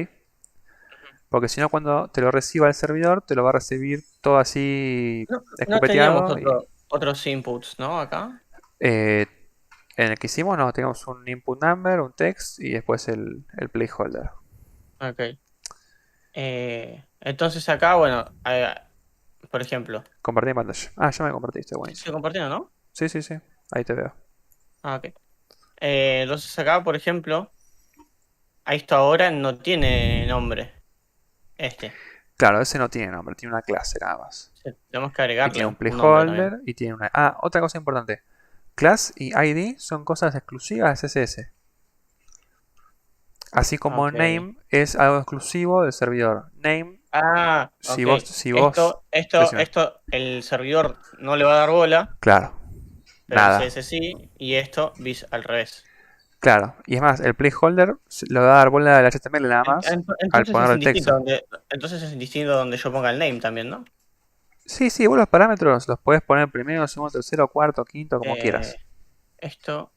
Porque si no, cuando te lo reciba el servidor, te lo va a recibir todo así No teníamos escupeteado. Y otros inputs, ¿no? Acá. eh, en el que hicimos, no, tenemos un input number, un text y después el placeholder. Ok. Entonces acá, bueno, por ejemplo, Compartí pantalla. Ah, ya me compartiste, sí, buenísimo. estoy compartiendo, ¿no? Sí, sí, sí, ahí te veo. Ah, ok. Entonces acá, por ejemplo, a esto ahora no tiene nombre. Este. Claro, ese no tiene nombre, tiene una clase nada más. Sí, tenemos que Y tiene agregarle un un nombre también. placeholder y tiene una... Ah, otra cosa importante. Class y ID son cosas exclusivas de CSS. Así como Ok. name es algo exclusivo del servidor. Name, Ah, si ok. vos, si vos, decime. El servidor no le va a dar bola, Claro, pero el nada. CSS sí, y esto al revés. Claro, y es más, el placeholder le va a dar bola al HTML nada más al Entonces poner es el indistinto texto. entonces es indistinto donde yo ponga el name también, ¿no? Sí, sí, vos los parámetros los podés poner primero, segundo, tercero, cuarto, quinto, como Eh, quieras. esto,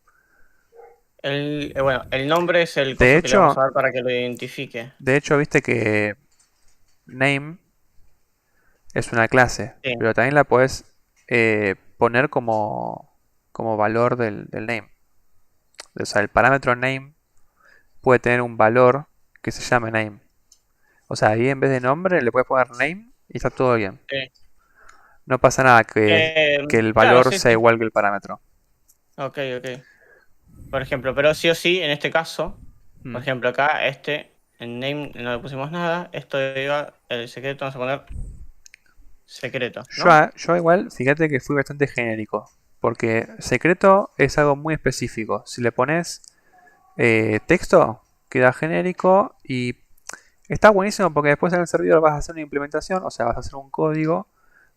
bueno, el nombre es el De coso que le vamos hecho, a dar para que lo identifique. viste que name es una clase, Sí, pero también la podés poner como valor del name. O sea, el parámetro name puede tener un valor que se llame name. O sea, ahí en vez de nombre le puedes poner name y está todo bien. sí. No pasa nada que el Claro, valor sí, sea sí. igual que el parámetro. Ok, ok. Por ejemplo, pero sí o sí, en este caso, por Mm. ejemplo, acá, en name no le pusimos nada, esto iba, el secreto, vamos a poner secreto, ¿no? Yo igual, fíjate que fui bastante genérico. Porque secreto es algo muy específico. Si le pones Texto queda genérico y está buenísimo porque después en el servidor vas a hacer una implementación, o sea, vas a hacer un código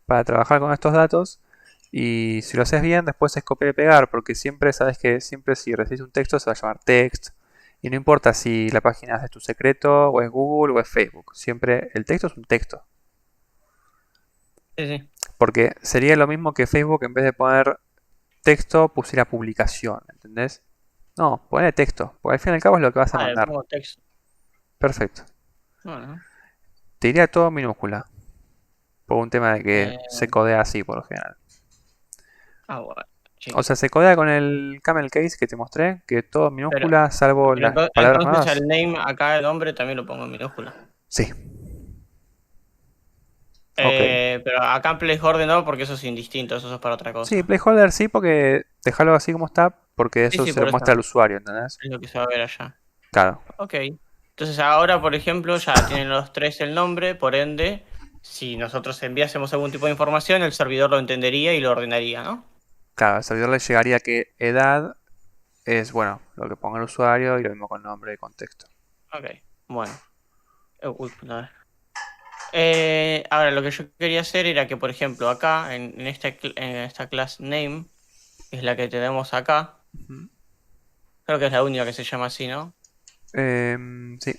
para trabajar con estos datos. Y si lo haces bien, después es copiar y pegar, porque siempre sabes que siempre si recibes un texto se va a llamar text. Y no importa si la página es de tu secreto, o es Google, o es Facebook. Siempre el texto es un texto. Sí, sí. Porque sería lo mismo que Facebook en vez de poner texto pusiera publicación, ¿entendés? No, ponle texto, porque al fin y al cabo es lo que vas a Ah, le mandar. pongo texto. Perfecto. Bueno. Te diría todo en minúscula, por un tema de que Eh, se codea así por lo general. bueno, O sí. sea, se codea con el camel case que te mostré, que todo en Pero, minúscula, salvo pero las palabras entonces nuevas. el name acá, el nombre, también lo pongo en minúscula. Sí, ok. Pero acá en placeholder no, porque eso es indistinto, eso es para otra Sí, cosa. placeholder sí, porque dejarlo así como está, porque Sí, eso sí, se lo por eso muestra al usuario, ¿entendés? es lo que se va a ver allá. Claro, Ok. Entonces ahora, por ejemplo, ya tienen los tres el nombre, por ende, si nosotros enviásemos algún tipo de información, el servidor lo entendería y lo ordenaría, ¿no? claro, al servidor le llegaría que edad es, bueno, lo que ponga el usuario y lo mismo con nombre y contexto. Ok, bueno. Uy, no. Ahora, lo que yo quería hacer era que, por ejemplo, acá, en esta class name, que es la que tenemos acá, Ujú. creo que es la única que se llama así, ¿no? Sí,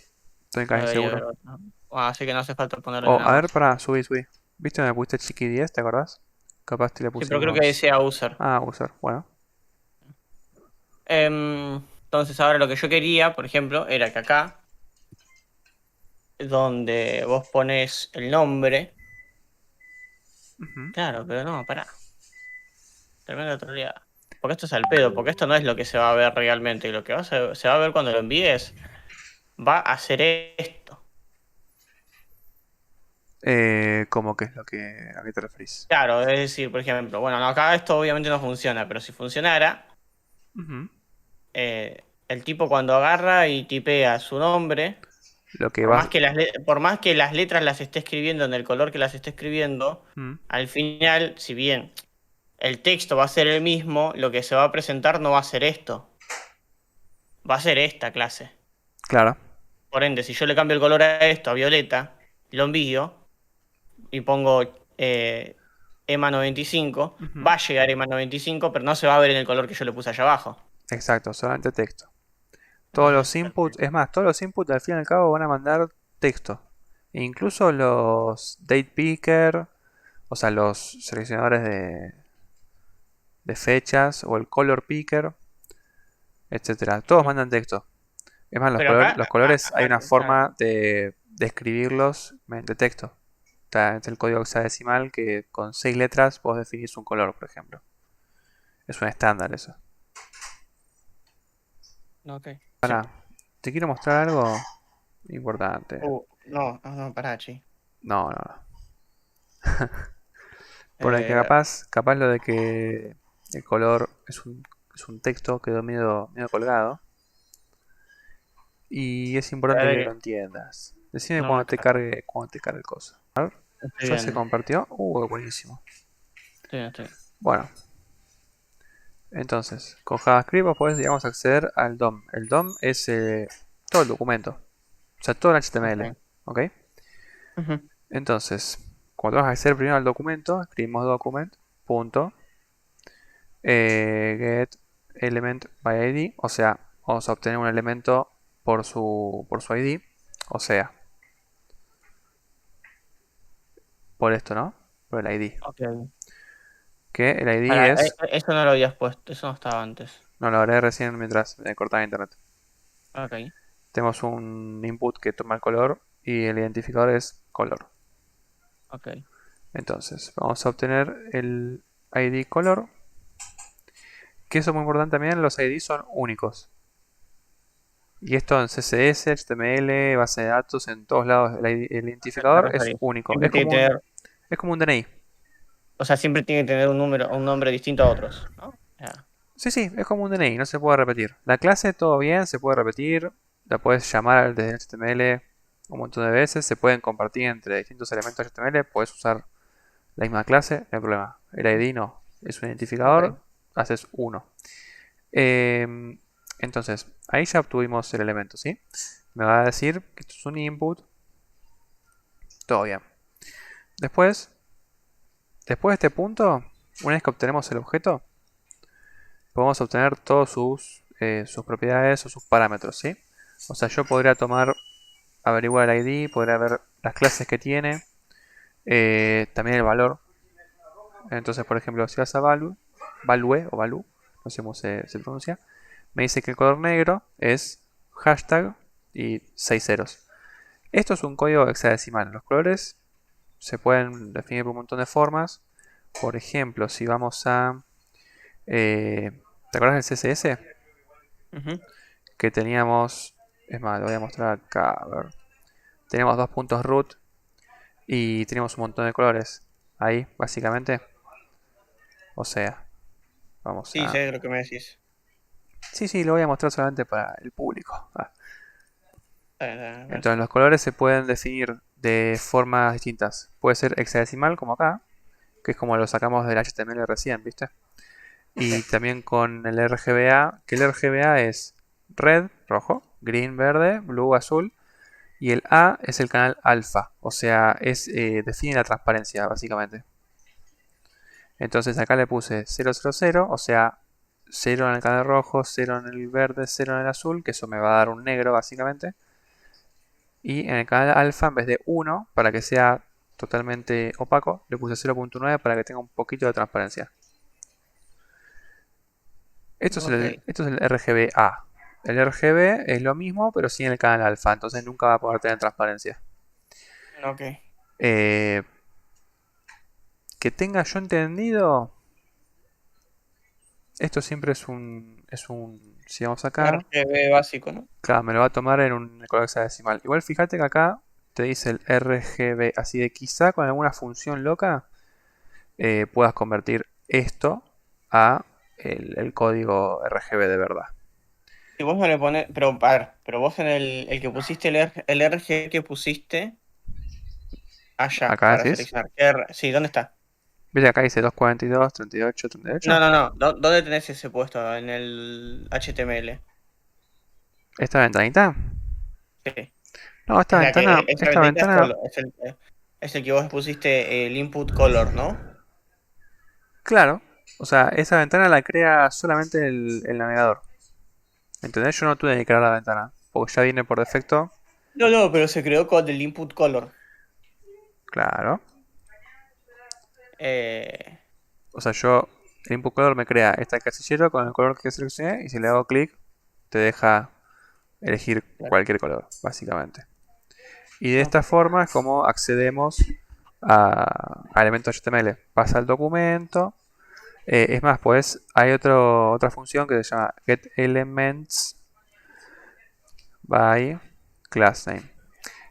estoy No casi debería haber seguro. otra. Así que no hace falta ponerle O, nada a ver, más. para, subí. ¿Viste donde pusiste chiqui 10, te acordás? Capaz te le Sí, pero creo que pusimos. decía user. Ah, user, bueno. Entonces, ahora lo que yo quería, por ejemplo, era que acá, donde vos pones el nombre. Ujú. Claro, pero no, pará. Tremenda troleada. Porque esto es al pedo, porque esto no es lo que se va a ver realmente. Y lo que se va a ver cuando lo envíes va a ser esto. ¿Cómo que es lo que a qué te referís? Claro, es decir, por ejemplo, bueno, no, acá esto obviamente no funciona, pero si funcionara, Ujú. el tipo cuando agarra y tipea su nombre, Lo que vas. por más que las letras las esté escribiendo en el color que las esté escribiendo, Mm, al final, si bien el texto va a ser el mismo, lo que se va a presentar no va a ser esto, va a ser esta clase. claro. Por ende, si yo le cambio el color a esto, a violeta, lo envío y pongo EMA 95, Ujú. va a llegar EMA 95, pero no se va a ver en el color que yo le puse allá abajo. Exacto, solamente texto. Todos Entonces, los inputs, es más, todos los inputs al fin y al cabo van a mandar texto. E incluso los date picker, o sea, los seleccionadores de fechas, o el color picker, etcétera. Todos mandan texto. Es más, pero acá, los colores hay una claro, forma de escribirlos mediante texto. Está el código hexadecimal que con 6 letras vos definís un color, por ejemplo. Es un estándar eso. no, ok. Sí. Para, te quiero mostrar algo importante. No, no, no, pará, chi. No, no, no. Por el que Eh, capaz lo de que el color es un texto quedó medio colgado. Y es a importante que lo ver, entiendas. Decime no me carga. cuando te cargue el coso. A ver, Estoy ya se viendo. compartió. Buenísimo. Estoy bien. Bueno, entonces, con JavaScript vos podés, digamos, acceder al DOM. El DOM es todo el documento. O sea, todo el HTML. Ok. ¿Ok? Ujú. Entonces, cuando vas a acceder primero al documento, escribimos document. Punto, get element by ID. O sea, vamos a obtener un elemento por su ID. O sea, por esto, ¿no? Por el ID. Ok. Que el ID Pará, es. eso no lo habías puesto, eso no estaba antes. No, lo agregué recién mientras me cortaba internet. Ok, Tenemos un input que toma el color y el identificador es color. ok. Entonces, vamos a obtener el ID color. Que eso es muy importante también, los ID son únicos. Y esto en CSS, HTML, base de datos, en todos lados el ¿A qué te identificador es referís? único. Siempre tiene que tener, Es como un DNI. o sea, siempre tiene que tener un número, un nombre distinto a otros, ¿no? Ya. Sí, sí, es como un DNI, no se puede repetir. La clase todo bien, se puede repetir. La puedes llamar desde HTML un montón de veces. Se pueden compartir entre distintos elementos de HTML. Puedes usar la misma clase, no hay problema. El ID no, es un Ok, identificador, haces uno. Eh, Entonces, ahí ya obtuvimos el elemento, ¿sí? Me va a decir que esto es un input. Todo bien. Después, después de este punto, una vez que obtenemos el objeto, podemos obtener todas sus propiedades o sus parámetros, ¿sí? O sea, yo podría tomar, averiguar el ID, podría ver las clases que tiene, también el valor. Entonces, por ejemplo, si vas a value o value, no sé cómo se pronuncia, me dice que el color negro es hashtag y 6 ceros. Esto es un código hexadecimal. Los colores se pueden definir por un montón de formas. Por ejemplo, si vamos a... ¿te acuerdas del CSS? Ujú. Que teníamos... Es más, lo voy a mostrar acá. A ver. Teníamos dos puntos root y teníamos un montón de colores. Ahí, básicamente. O sea, vamos Sí, a... sé lo que me decís. Sí, sí, lo voy a mostrar solamente para el público. Me Entonces parece. los colores se pueden definir de formas distintas. Puede ser hexadecimal como acá, que es como lo sacamos del HTML recién, ¿viste? Y Sí. también con el RGBA, que el RGBA es red, rojo, green, verde, blue, azul. Y el A es el canal alfa, o sea, define la transparencia básicamente. Entonces acá le puse 000, o sea, 0 en el canal rojo, 0 en el verde, 0 en el azul, que eso me va a dar un negro básicamente. Y en el canal alfa, en vez de 1, para que sea totalmente opaco, le puse 0.9 para que tenga un poquito de transparencia. Ok, Esto es el RGBA. El RGB es lo mismo, pero sin el canal alfa, entonces nunca va a poder tener transparencia. ok. Eh, que tenga yo entendido, esto siempre si vamos acá, RGB básico, ¿no? claro, me lo va a tomar en un color hexadecimal. Igual fíjate que acá te dice el RGB, así de quizá con alguna función loca puedas convertir esto a el código RGB de verdad. Si vos no le pones, pero a ver, pero vos en el que pusiste el RG que pusiste allá Acá para decís, seleccionar. Sí, ¿dónde está? ves acá dice 242, 38, No, 38. no, no. ¿Dónde tenés ese puesto en el HTML? Esta ventanita. Sí. No, Es la que, esa esta ventanita ventana, es el que vos pusiste el input color, ¿no? claro. O sea, esa ventana la crea solamente el navegador. ¿Entendés? Yo no tuve que crear la ventana. Porque ya viene por defecto. No, no, pero se creó con el input color. Claro. Eh, O sea, el input color me crea este casillero con el color que seleccioné. Y si le hago clic, te deja elegir claro. cualquier color, básicamente. Y de esta Ok. forma es como accedemos a elementos HTML. Pasa el documento. Es más, pues hay otra función que se llama getElements by className.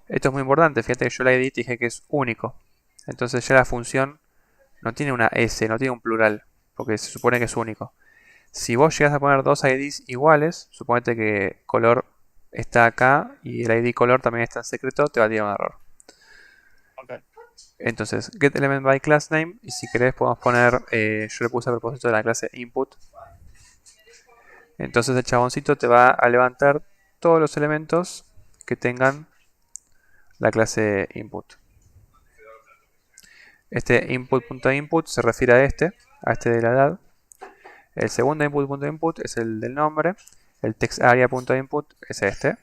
Esto es muy importante. Fíjate que yo la edit dije que es único. Entonces ya la función no tiene una S, no tiene un plural. Porque se supone que es único. Si vos llegas a poner dos IDs iguales, suponete que color está acá y el ID color también está en secreto, te va a tirar un error. Ok. Entonces, getElementByClassName, y si querés podemos poner, yo le puse a propósito de la clase input. Entonces el chaboncito te va a levantar todos los elementos que tengan la clase input. Este input.input se refiere a este de la edad. El segundo input.input es el del nombre. El textArea.input es este.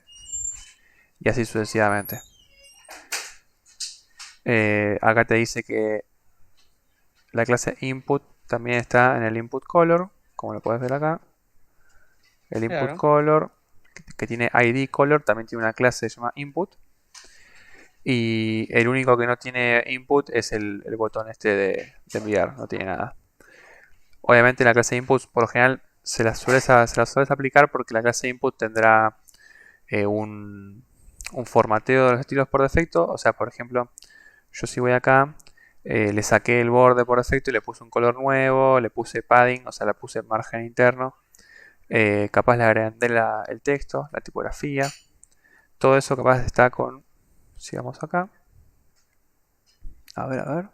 Y así sucesivamente. Acá te dice que la clase input también está en el input color, como lo puedes ver acá. El input Claro. color, que tiene ID color, también tiene una clase que se llama input. Y el único que no tiene input es el botón este de enviar, no tiene nada. Obviamente la clase input por lo general se las sueles aplicar porque la clase input tendrá eh, un, un formateo de los estilos por defecto. O sea, por ejemplo, yo si voy acá, le saqué el borde por defecto y le puse un color nuevo, le puse padding, o sea, le puse margen interno. Capaz le agrandé el texto, la tipografía. Todo eso capaz está con... Sigamos acá. A ver, a ver.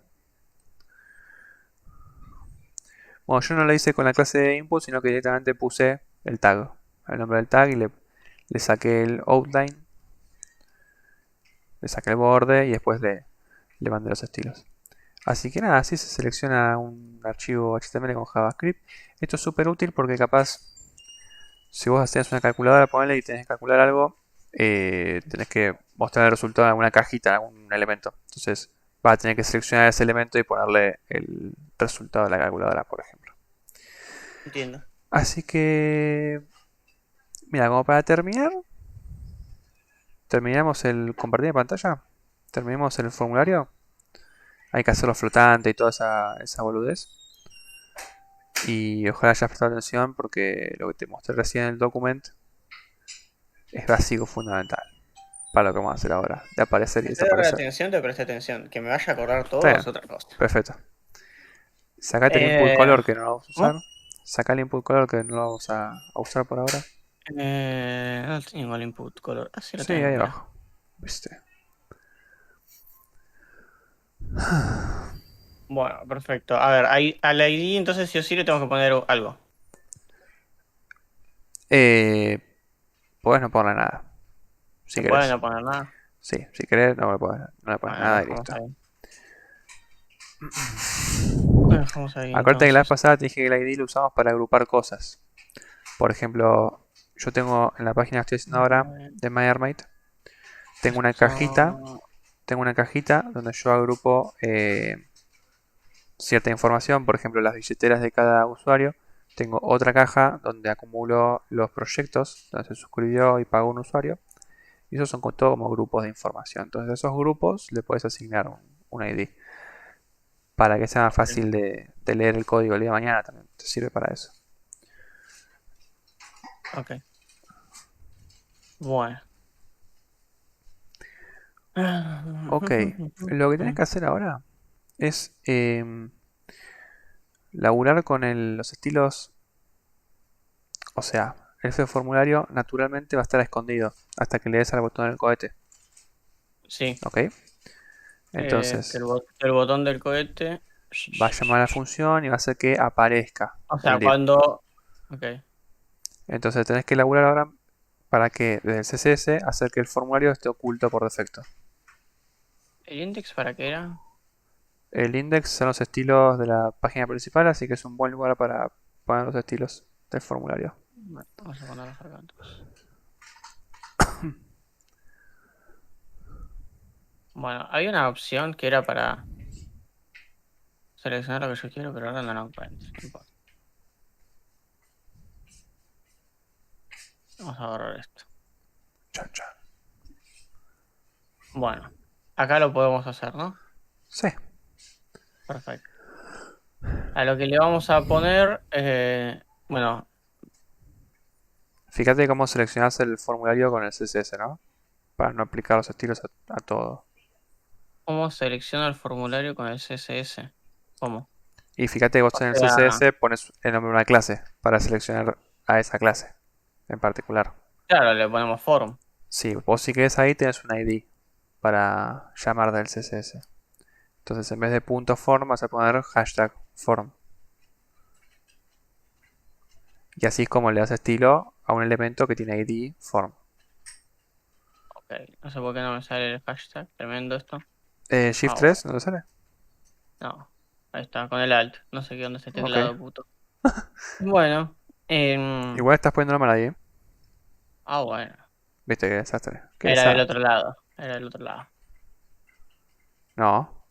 Bueno, yo no lo hice con la clase de input, sino que directamente puse el tag. el nombre del tag y le saqué el outline, le saqué el borde y después le mandé los estilos. Así que nada, así se selecciona un archivo HTML con JavaScript. Esto es súper útil porque capaz, si vos hacés una calculadora, ponele y tenés que calcular algo, tenés que mostrar el resultado en alguna cajita, en algún elemento. Entonces vas a tener que seleccionar ese elemento y ponerle el resultado de la calculadora, por ejemplo. Entiendo. Así que, mira, como para terminar, terminamos el compartir de pantalla, terminamos el formulario. Hay que hacerlo flotante y toda esa boludez. Y ojalá hayas prestado atención porque lo que te mostré recién en el document es básico fundamental para lo que vamos a hacer ahora. De aparecer y desaparecer. Te presté atención. Que me vaya a acordar Está todo bien, es otra cosa. perfecto. Sacate el input Eh, color que no lo vamos a usar. ¿Cómo? Saca el input color que no lo vamos a usar por ahora. No tengo el input color. Ah, sí lo Sí, tengo, ahí mira. abajo. ¿Viste? Bueno, perfecto. A ver, ahí, al ID entonces sí o sí le tengo que poner algo. Eh, Podés no ponerle nada. Si ¿Se puede querés. no poner nada? Sí, si querés no le pones Bueno, lo nada y dejamos listo. ahí. Lo dejamos ahí Acuérdate que la vez entonces. pasada te dije que el ID lo usamos para agrupar cosas. Por ejemplo, yo tengo en la página que estoy haciendo ahora de MyArmate, tengo una cajita, Esto... tengo una cajita donde yo agrupo cierta información, por ejemplo las billeteras de cada usuario. Tengo otra caja donde acumulo los proyectos donde se suscribió y pagó un usuario. Y esos son todo como grupos de información. Entonces a esos grupos le puedes asignar un ID. Para que sea más fácil de leer el código el día de mañana también te sirve para eso. Ok. Bueno. Ok, lo que tenés que hacer ahora es laburar con los estilos. O sea, ese formulario naturalmente va a estar escondido hasta que le des al botón del cohete. Sí. ¿Ok? Entonces Que el botón del cohete. va a llamar a la función y va a hacer que aparezca O sea, el div. cuando. Ok. Entonces tenés que laburar ahora para que desde el CSS hacer que el formulario esté oculto por defecto. ¿El index para qué era? El index son los estilos de la página principal, así que es un buen lugar para poner los estilos del formulario. Bueno, vamos a ponerlos acá entonces. Bueno, hay una opción que era para seleccionar lo que yo quiero, pero ahora no lo encuentro. No importa. Vamos a borrar esto. Chan, chan. Bueno, acá lo podemos hacer, ¿no? Sí, Perfecto. A lo que le vamos a poner, bueno, fíjate cómo seleccionas el formulario con el CSS, ¿no? Para no aplicar los estilos a todo. ¿cómo selecciono el formulario con el CSS? ¿Cómo? Y fíjate que vos O en el sea, CSS pones el nombre de una clase para seleccionar a esa clase en particular. claro, le ponemos form. Sí, vos si querés ahí tenés un ID para llamar del CSS. Entonces en vez de punto .form vas a poner hashtag form. Y así es como le das estilo a un elemento que tiene ID form. Ok, no sé por qué no me sale el hashtag. Tremendo esto. Shift Ah, bueno. 3, ¿no te sale? No, ahí está, con el alt. No sé qué onda este Ok. teclado, puto. Bueno, Igual estás poniendo mal ahí. bueno. Viste qué desastre. Qué Era del desastre. otro lado. Era del otro lado. No.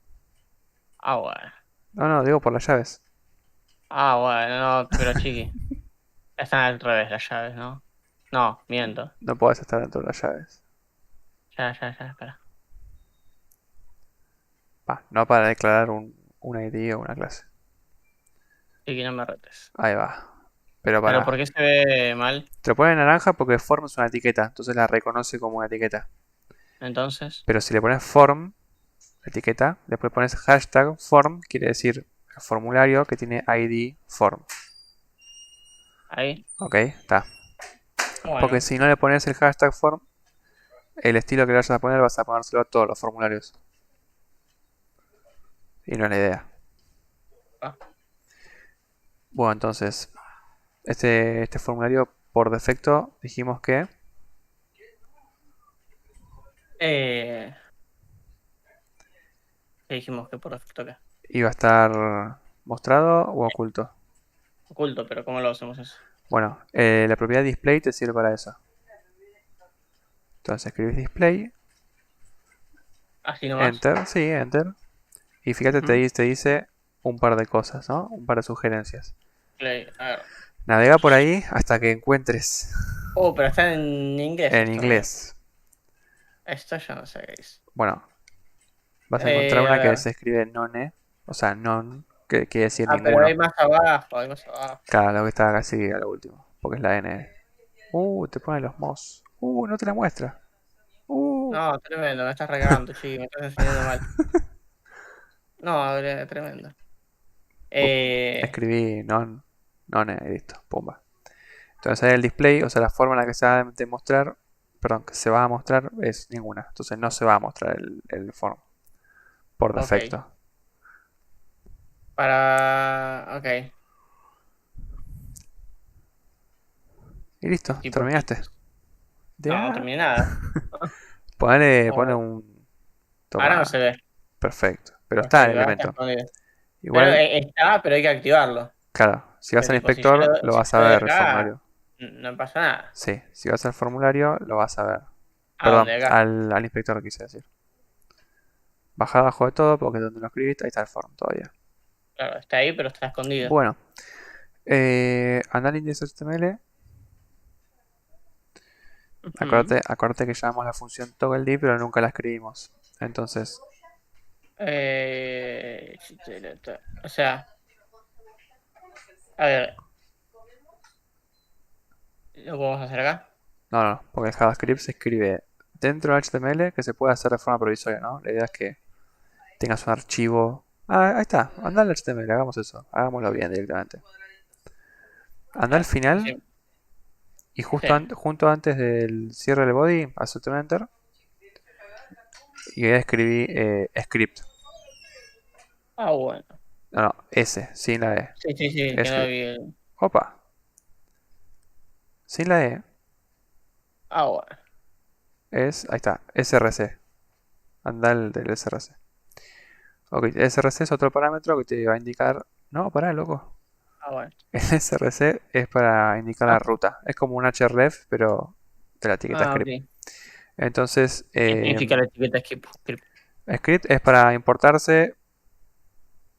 Bueno. No, digo por las llaves. Bueno, no, pero chiqui. Están al revés las llaves, ¿no? No, miento. No podés estar dentro de las llaves. Ya, espera. No para declarar un ID o una clase. Chiqui, no me retes. Ahí va. Pero ¿Pero por para. qué se ve mal? Te lo pone en naranja porque form es una etiqueta. Entonces la reconoce como una etiqueta. Entonces, Pero si le pones form, etiqueta, después pones hashtag form, quiere decir el formulario que tiene ID form. ahí. Ok, está. Porque Bueno, si no le pones el hashtag form, el estilo que le vayas a poner vas a ponérselo a todos los formularios. Y no es la idea. ah, Bueno, entonces, este formulario por defecto dijimos que Eh, ¿Qué dijimos que por defecto qué? iba a estar mostrado o oculto. Oculto, pero ¿cómo lo hacemos eso? Bueno, la propiedad display te sirve para eso. Entonces escribís display, Así nomás. enter, sí, enter. Y fíjate, Ujú. te dice un par de cosas, ¿no? Un par de sugerencias. Play. A ver. Navega por ahí hasta que encuentres Oh, pero está en inglés en esto, amigo. inglés. Esto yo no sé qué es. Bueno, vas a encontrar A una que ver. se escribe none, o sea, non, que quiere decir Ah, pero ninguno. hay más abajo, hay más abajo. Claro, lo que está casi a lo último, porque es la N. Te pone los mos. No te la muestra. No, tremendo, me estás regando, chico, me estás enseñando mal. No, tremendo. Vos Eh, escribí none y listo, pumba. Entonces ahí el display, o sea, la forma en la que se va a demostrar, perdón, que se va a mostrar es ninguna. Entonces no se va a mostrar el form por ok. defecto. Ok. Y listo, Tipo, terminaste. no, no Ya. terminé nada. Ponle Oh, un... ahora no se Toma, ve. perfecto. Pero está el Perfecto, ahora está elemento. escondido. Pero Igual, está, pero hay que activarlo. claro, si vas Que al tipo, inspector lo si vas yo a lo doy ver el acá, formulario. no pasa nada. Sí, si vas al formulario lo vas a ver. ¿A Perdón, dónde? Acá. al inspector quise decir. Baja abajo de todo porque es donde lo escribiste, ahí está el form todavía. Claro, está ahí, pero está escondido. Bueno, anda al index.html. Ujú. Acuérdate que llamamos la función toggleD, pero nunca la escribimos. Entonces, O sea, a ver, ¿lo podemos hacer acá? no, porque el JavaScript se escribe dentro del HTML que se puede hacer de forma provisoria, ¿no? La idea es que tengas un archivo. Ah, ahí está, anda al HTML, hagamos eso, hagámoslo bien directamente. Anda al Ah, final sí, y sí. junto antes del cierre del body, haz un enter y voy a escribir script. Ah, bueno. No, S, sin la E. Sí, sí, sí, que no Script. vi Opa, sin la E Ah, bueno. ahí está, src. Anda el del src. Ok, src es otro parámetro que te va a indicar. No, pará, loco. Ah, bueno. El src es para indicar la Ah, ruta. Es como un href, pero de la etiqueta ah, script. ok. Entonces, ¿Qué significa la etiqueta script? script es para importarse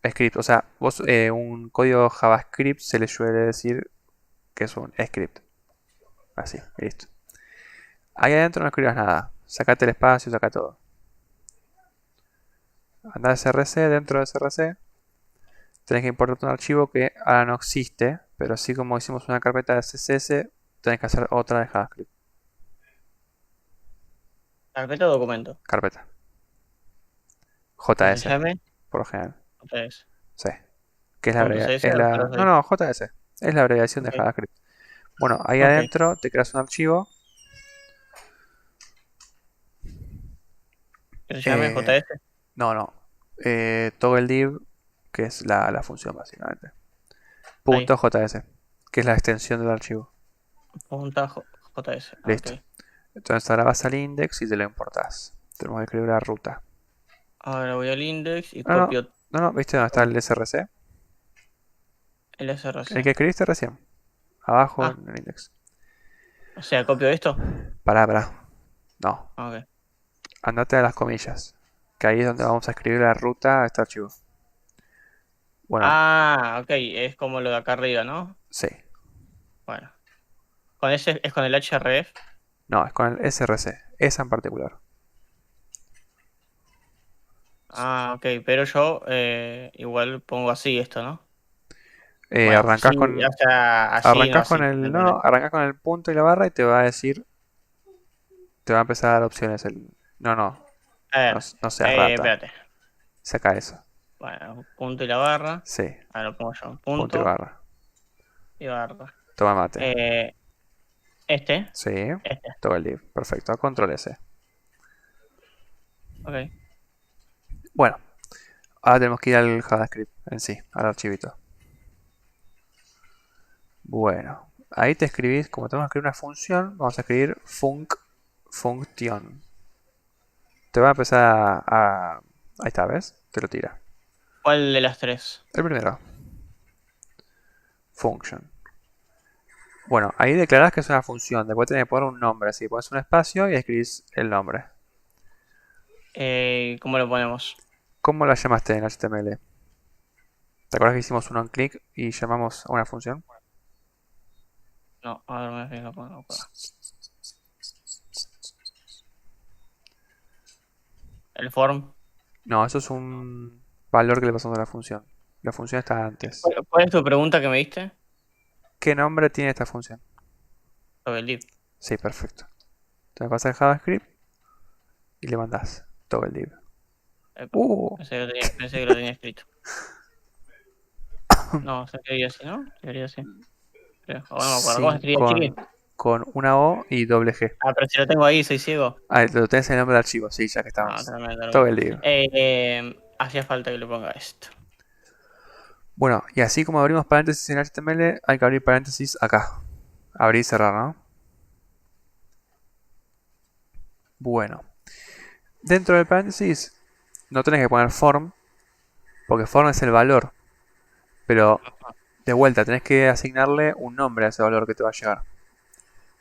script. O sea, vos un código JavaScript se le suele decir que es un script. Así, listo. Ahí adentro no escribas nada. Sacate el espacio, saca todo. Anda a src, dentro de src tenés que importar un archivo que ahora no existe, pero así como hicimos una carpeta de CSS, tenés que hacer otra de JavaScript. Carpeta o documento. Carpeta. Que se JS, llame por lo general. entonces, Sí. Que es la punto abreviación. .cs o No, 06. no, JS. Es la abreviación de Ok, JavaScript. Bueno, ahí ok. adentro te creas un archivo. Que se llame eh, JS. no. ToggleDiv, que es la función básicamente. Ahí. Punto .js, que es la extensión del archivo. Punta JS. Ok. Listo. Entonces ahora vas al index y te lo importás. Tenemos que escribir la ruta. Ahora voy al index y No, no, copio no, ¿viste dónde está el src? el El src. que escribiste recién. Abajo Ah, en el index. o sea, copio esto. Pará. No. Ok. Andate a las comillas. Que ahí es donde vamos a escribir la ruta a este archivo. Bueno, Ah, ok. Es como lo de acá arriba, ¿no? sí. Bueno. Con ese es con el href. No, es con el src. Esa en particular. Ah, ok. Pero yo igual pongo así esto, ¿no? Bueno, Arrancás sí, con. o sea, así, no Arrancás con así. el. No, arrancás con el punto y la barra y te va a decir. Te va a empezar a dar opciones. No, A ver, no seas rata. espérate. Saca eso. Bueno, punto y la barra. Sí, Ahora lo pongo yo. punto y Punto barra. y barra. Toma mate. Eh, este. Sí, Este. todo el div. Perfecto. Control S. Ok. Bueno, ahora tenemos que ir al JavaScript en sí, al archivito. Bueno, Ahí te escribís, como tenemos que escribir una función, vamos a escribir function. Te va a empezar ahí está, ¿ves? Te lo tira. ¿Cuál de las tres? El primero, function. Bueno, ahí declarás que es una función. Después tenés que poner un nombre. Así que pones un espacio y escribís el nombre. ¿Cómo lo ponemos? ¿Cómo la llamaste en HTML? ¿Te acuerdas que hicimos un on-click y llamamos a una función? No, a ver, me fijo, no puedo. El form. No, eso es un valor que le pasamos a la función. La función está antes. ¿Cuál es tu pregunta que me diste? ¿Qué nombre tiene esta función? Sobre el div. Sí, perfecto. Entonces vas al JavaScript y le mandás toggle div. Epa, Uh, pensé que lo tenía escrito. No, se escribía así, ¿no? Se escribía así. Creo. O no me acuerdo. ¿Cómo se sí, escribía, chiqui? con una O y doble G. Ah, pero si lo tengo ahí, soy ciego. Ah, lo tenés en el nombre del archivo, sí, ya que No, estamos. tremendo, tremendo. Toggle div. Hacía falta que le ponga esto. Bueno, y así como abrimos paréntesis en HTML, hay que abrir paréntesis acá. Abrir y cerrar, ¿no? Bueno, dentro del paréntesis no tenés que poner form, porque form es el valor. Pero de vuelta, tenés que asignarle un nombre a ese valor que te va a llegar.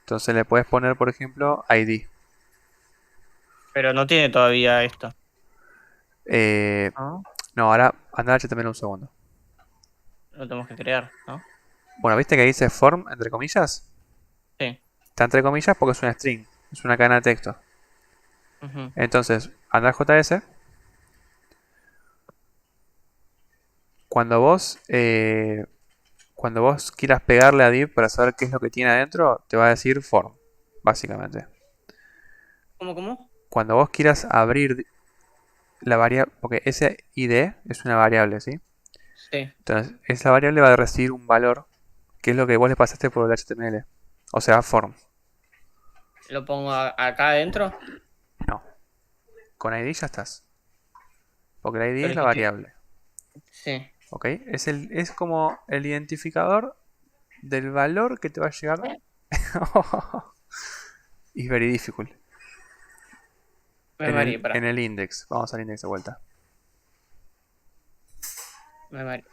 Entonces le puedes poner, por ejemplo, ID. Pero no tiene todavía esto. Eh, ¿No? no, ahora anda a HTML un segundo. Lo tenemos que crear, ¿no? Bueno, ¿viste que dice form entre comillas? Sí. Está entre comillas porque es una string, es una cadena de texto. Ujú. Entonces, anda al JS. Cuando vos, cuando vos quieras pegarle a div para saber qué es lo que tiene adentro, te va a decir form, básicamente. ¿Cómo, cómo? Cuando vos quieras abrir la variable, porque ese id es una variable, ¿sí? Sí. Entonces, esa variable va a recibir un valor, que es lo que vos le pasaste por el HTML. O sea, form. ¿Lo pongo acá adentro? No. Con ID ya estás. Porque la ID Pero es la dijiste. variable. Sí. ¿Ok? Es como el identificador del valor que te va a llegar. Is very difficult. Me mareé, En pará. el index. Vamos al index de vuelta. Me mareé.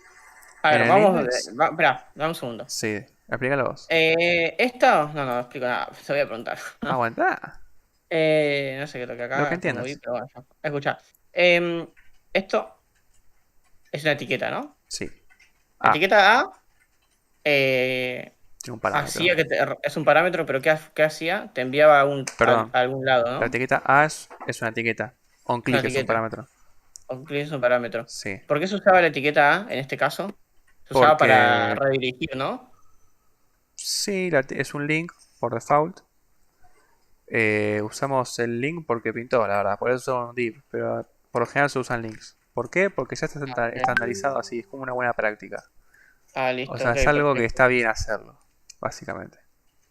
A En ver, el vamos. index. Espera, dame un segundo. Sí. Explícalo vos. ¿Esto? No, no explico nada. Te voy a preguntar. Aguanta. No sé qué toque Lo que acá, te moví, entiendas. pero bueno, ya. Escucha. Esto es una etiqueta, ¿no? Sí. La Ah, etiqueta A eh, tiene un parámetro. hacía que es un parámetro, pero ¿qué hacía? Te enviaba Perdón. a algún lado, La ¿no? etiqueta A es una etiqueta. Es una OnClick es un etiqueta. parámetro. O clic es un parámetro. Sí. ¿Por qué se usaba la etiqueta A en este caso? Se usaba para Porque redirigir, ¿no? sí, es un link por default. Usamos el link porque pintó, la verdad. Por eso son div. Pero por lo general se usan links. ¿Por qué? Porque ya está Ah, ok. estandarizado así. Es como una buena práctica. Ah, O listo, sea, ok, es algo que perfecto. está bien hacerlo. Básicamente.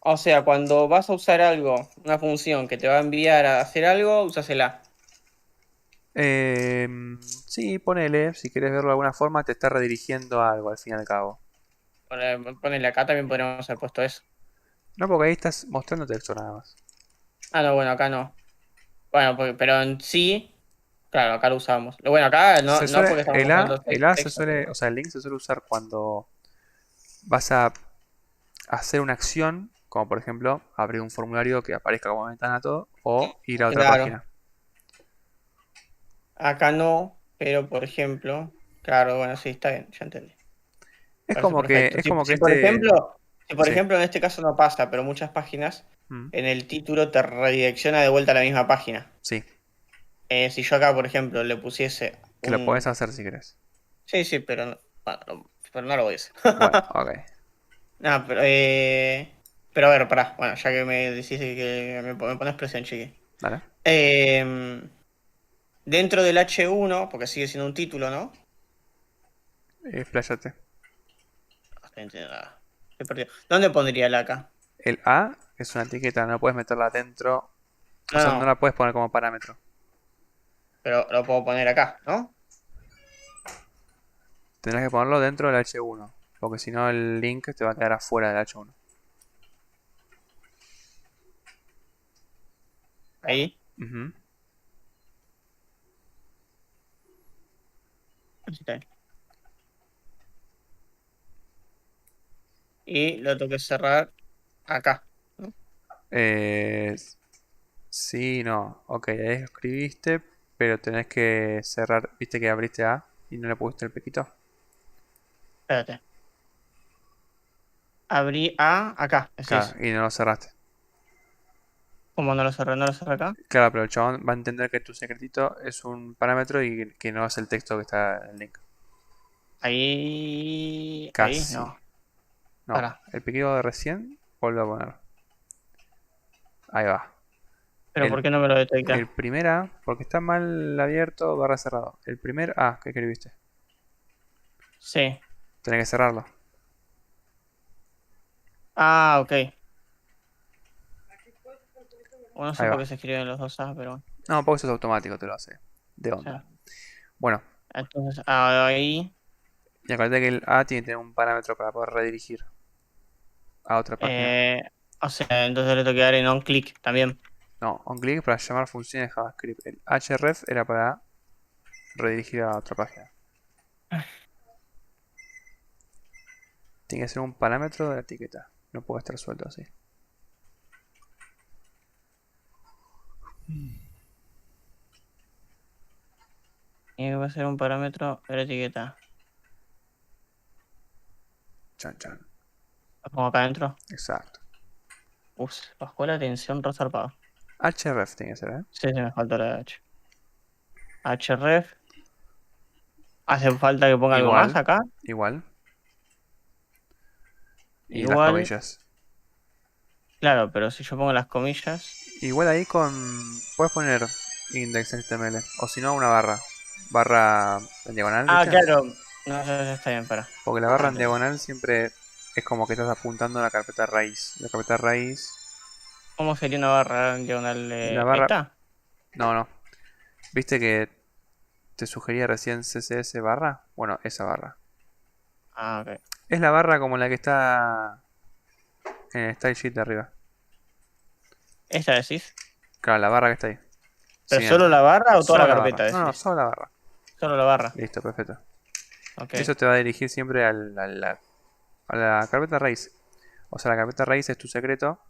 O sea, cuando vas a usar algo, una función que te va a enviar a hacer algo, usas el A. Sí, ponele. Si quieres verlo de alguna forma, te está redirigiendo a algo al fin y al cabo. Ponele acá también podríamos haber puesto eso. No, porque ahí estás mostrando texto nada más. Ah, no, bueno, acá no. Bueno, pero en sí, claro, acá lo usamos. Bueno, acá no, Se no suele, porque estamos mostrando el A se texto, suele, pero o sea, el link se suele usar cuando vas a hacer una acción, como por ejemplo abrir un formulario que aparezca como ventana todo, o ir a otra claro, página. acá no, pero por ejemplo, claro, bueno, sí, está bien, ya entendí. Parece perfecto. Es como que Si por este, ejemplo, si por sí, ejemplo en este caso no pasa, pero muchas páginas, mm, en el título te redirecciona de vuelta a la misma página. sí, Si yo acá, por ejemplo, le pusiese que lo podés un... hacer si querés. Sí, sí, pero no, bueno, pero no lo voy a hacer. Bueno, ok, No, pero a ver, pará. Bueno, ya que me decís que me pones presión, chiqui. dale, Eh, Dentro del H1, porque sigue siendo un título, ¿no? expláyate. No estoy entendiendo nada. Estoy perdido. ¿Dónde pondría el acá? El A es una etiqueta, no puedes meterla dentro, o No, sea, no no, la puedes poner como parámetro. pero lo puedo poner acá, ¿no? Tendrás que ponerlo dentro del H1, porque si no el link te va a quedar afuera del H1. Ahí. Ujú. Ahí está. Y lo tengo que cerrar acá, ¿no? Eh, sí, no. Ok, ahí escribiste, pero tenés que cerrar. ¿Viste que abriste A y no le pusiste el piquito? Espérate. Abrí acá, Claro, decís. y no lo cerraste. ¿Cómo no lo cerré? ¿No lo cerré acá? Claro, pero el chabón va a entender que tu secretito es un parámetro y que no es el texto que está en el link. Ahí, Casi. no. No, Para. el piquito de recién, vuelvo a poner. Ahí va. Pero El, ¿por qué no me lo el detecta? primer A, porque está mal abierto barra cerrado. El primer A que escribiste, Sí. tenés que cerrarlo. Ah, ok. Bueno, no sé Ahí por va. qué se escriben los dos A, pero bueno. No, porque eso es automático, te lo hace. De O onda. sea, Bueno, entonces, ahí. y acuérdate que el A tiene que tener un parámetro para poder redirigir a otra página. eh, o sea, entonces le tengo que dar en on click también. No, onClick para llamar funciones de JavaScript. El href era para redirigir a otra página. Tiene que ser un parámetro de la etiqueta. No puede estar suelto así. Y va a ser un parámetro de la etiqueta. Chan chan. Lo pongo acá adentro. Exacto. Bajó la tensión resarpada. href tiene que ser, ¿eh? Sí, sí, me faltó la H. href. ¿Hace falta que ponga algo más Igual, acá? igual. Y las Igual. comillas. Claro, pero si yo pongo las comillas. Igual ahí con... Puedes poner index en HTML. O si no, una barra. Barra en diagonal, Ah, ¿viste? claro. No, ya está bien, para. Porque la barra Ya en entendí. diagonal siempre es como que estás apuntando a la carpeta raíz. La carpeta raíz... ¿Cómo sería una barra en diagonal? La Ahí barra... está. No, no. ¿Viste que te sugería recién CSS barra? Bueno, esa barra. Ah, ok. Es la barra como la que está en el style sheet de arriba. ¿Esta decís? Claro, la barra que está ahí. ¿Pero Sin solo la barra o toda la solo la barra. carpeta No, no, decís? solo la barra. Solo la barra. Listo, perfecto. Ok. Eso te va a dirigir siempre a la carpeta raíz. O sea, la carpeta raíz es tu secreto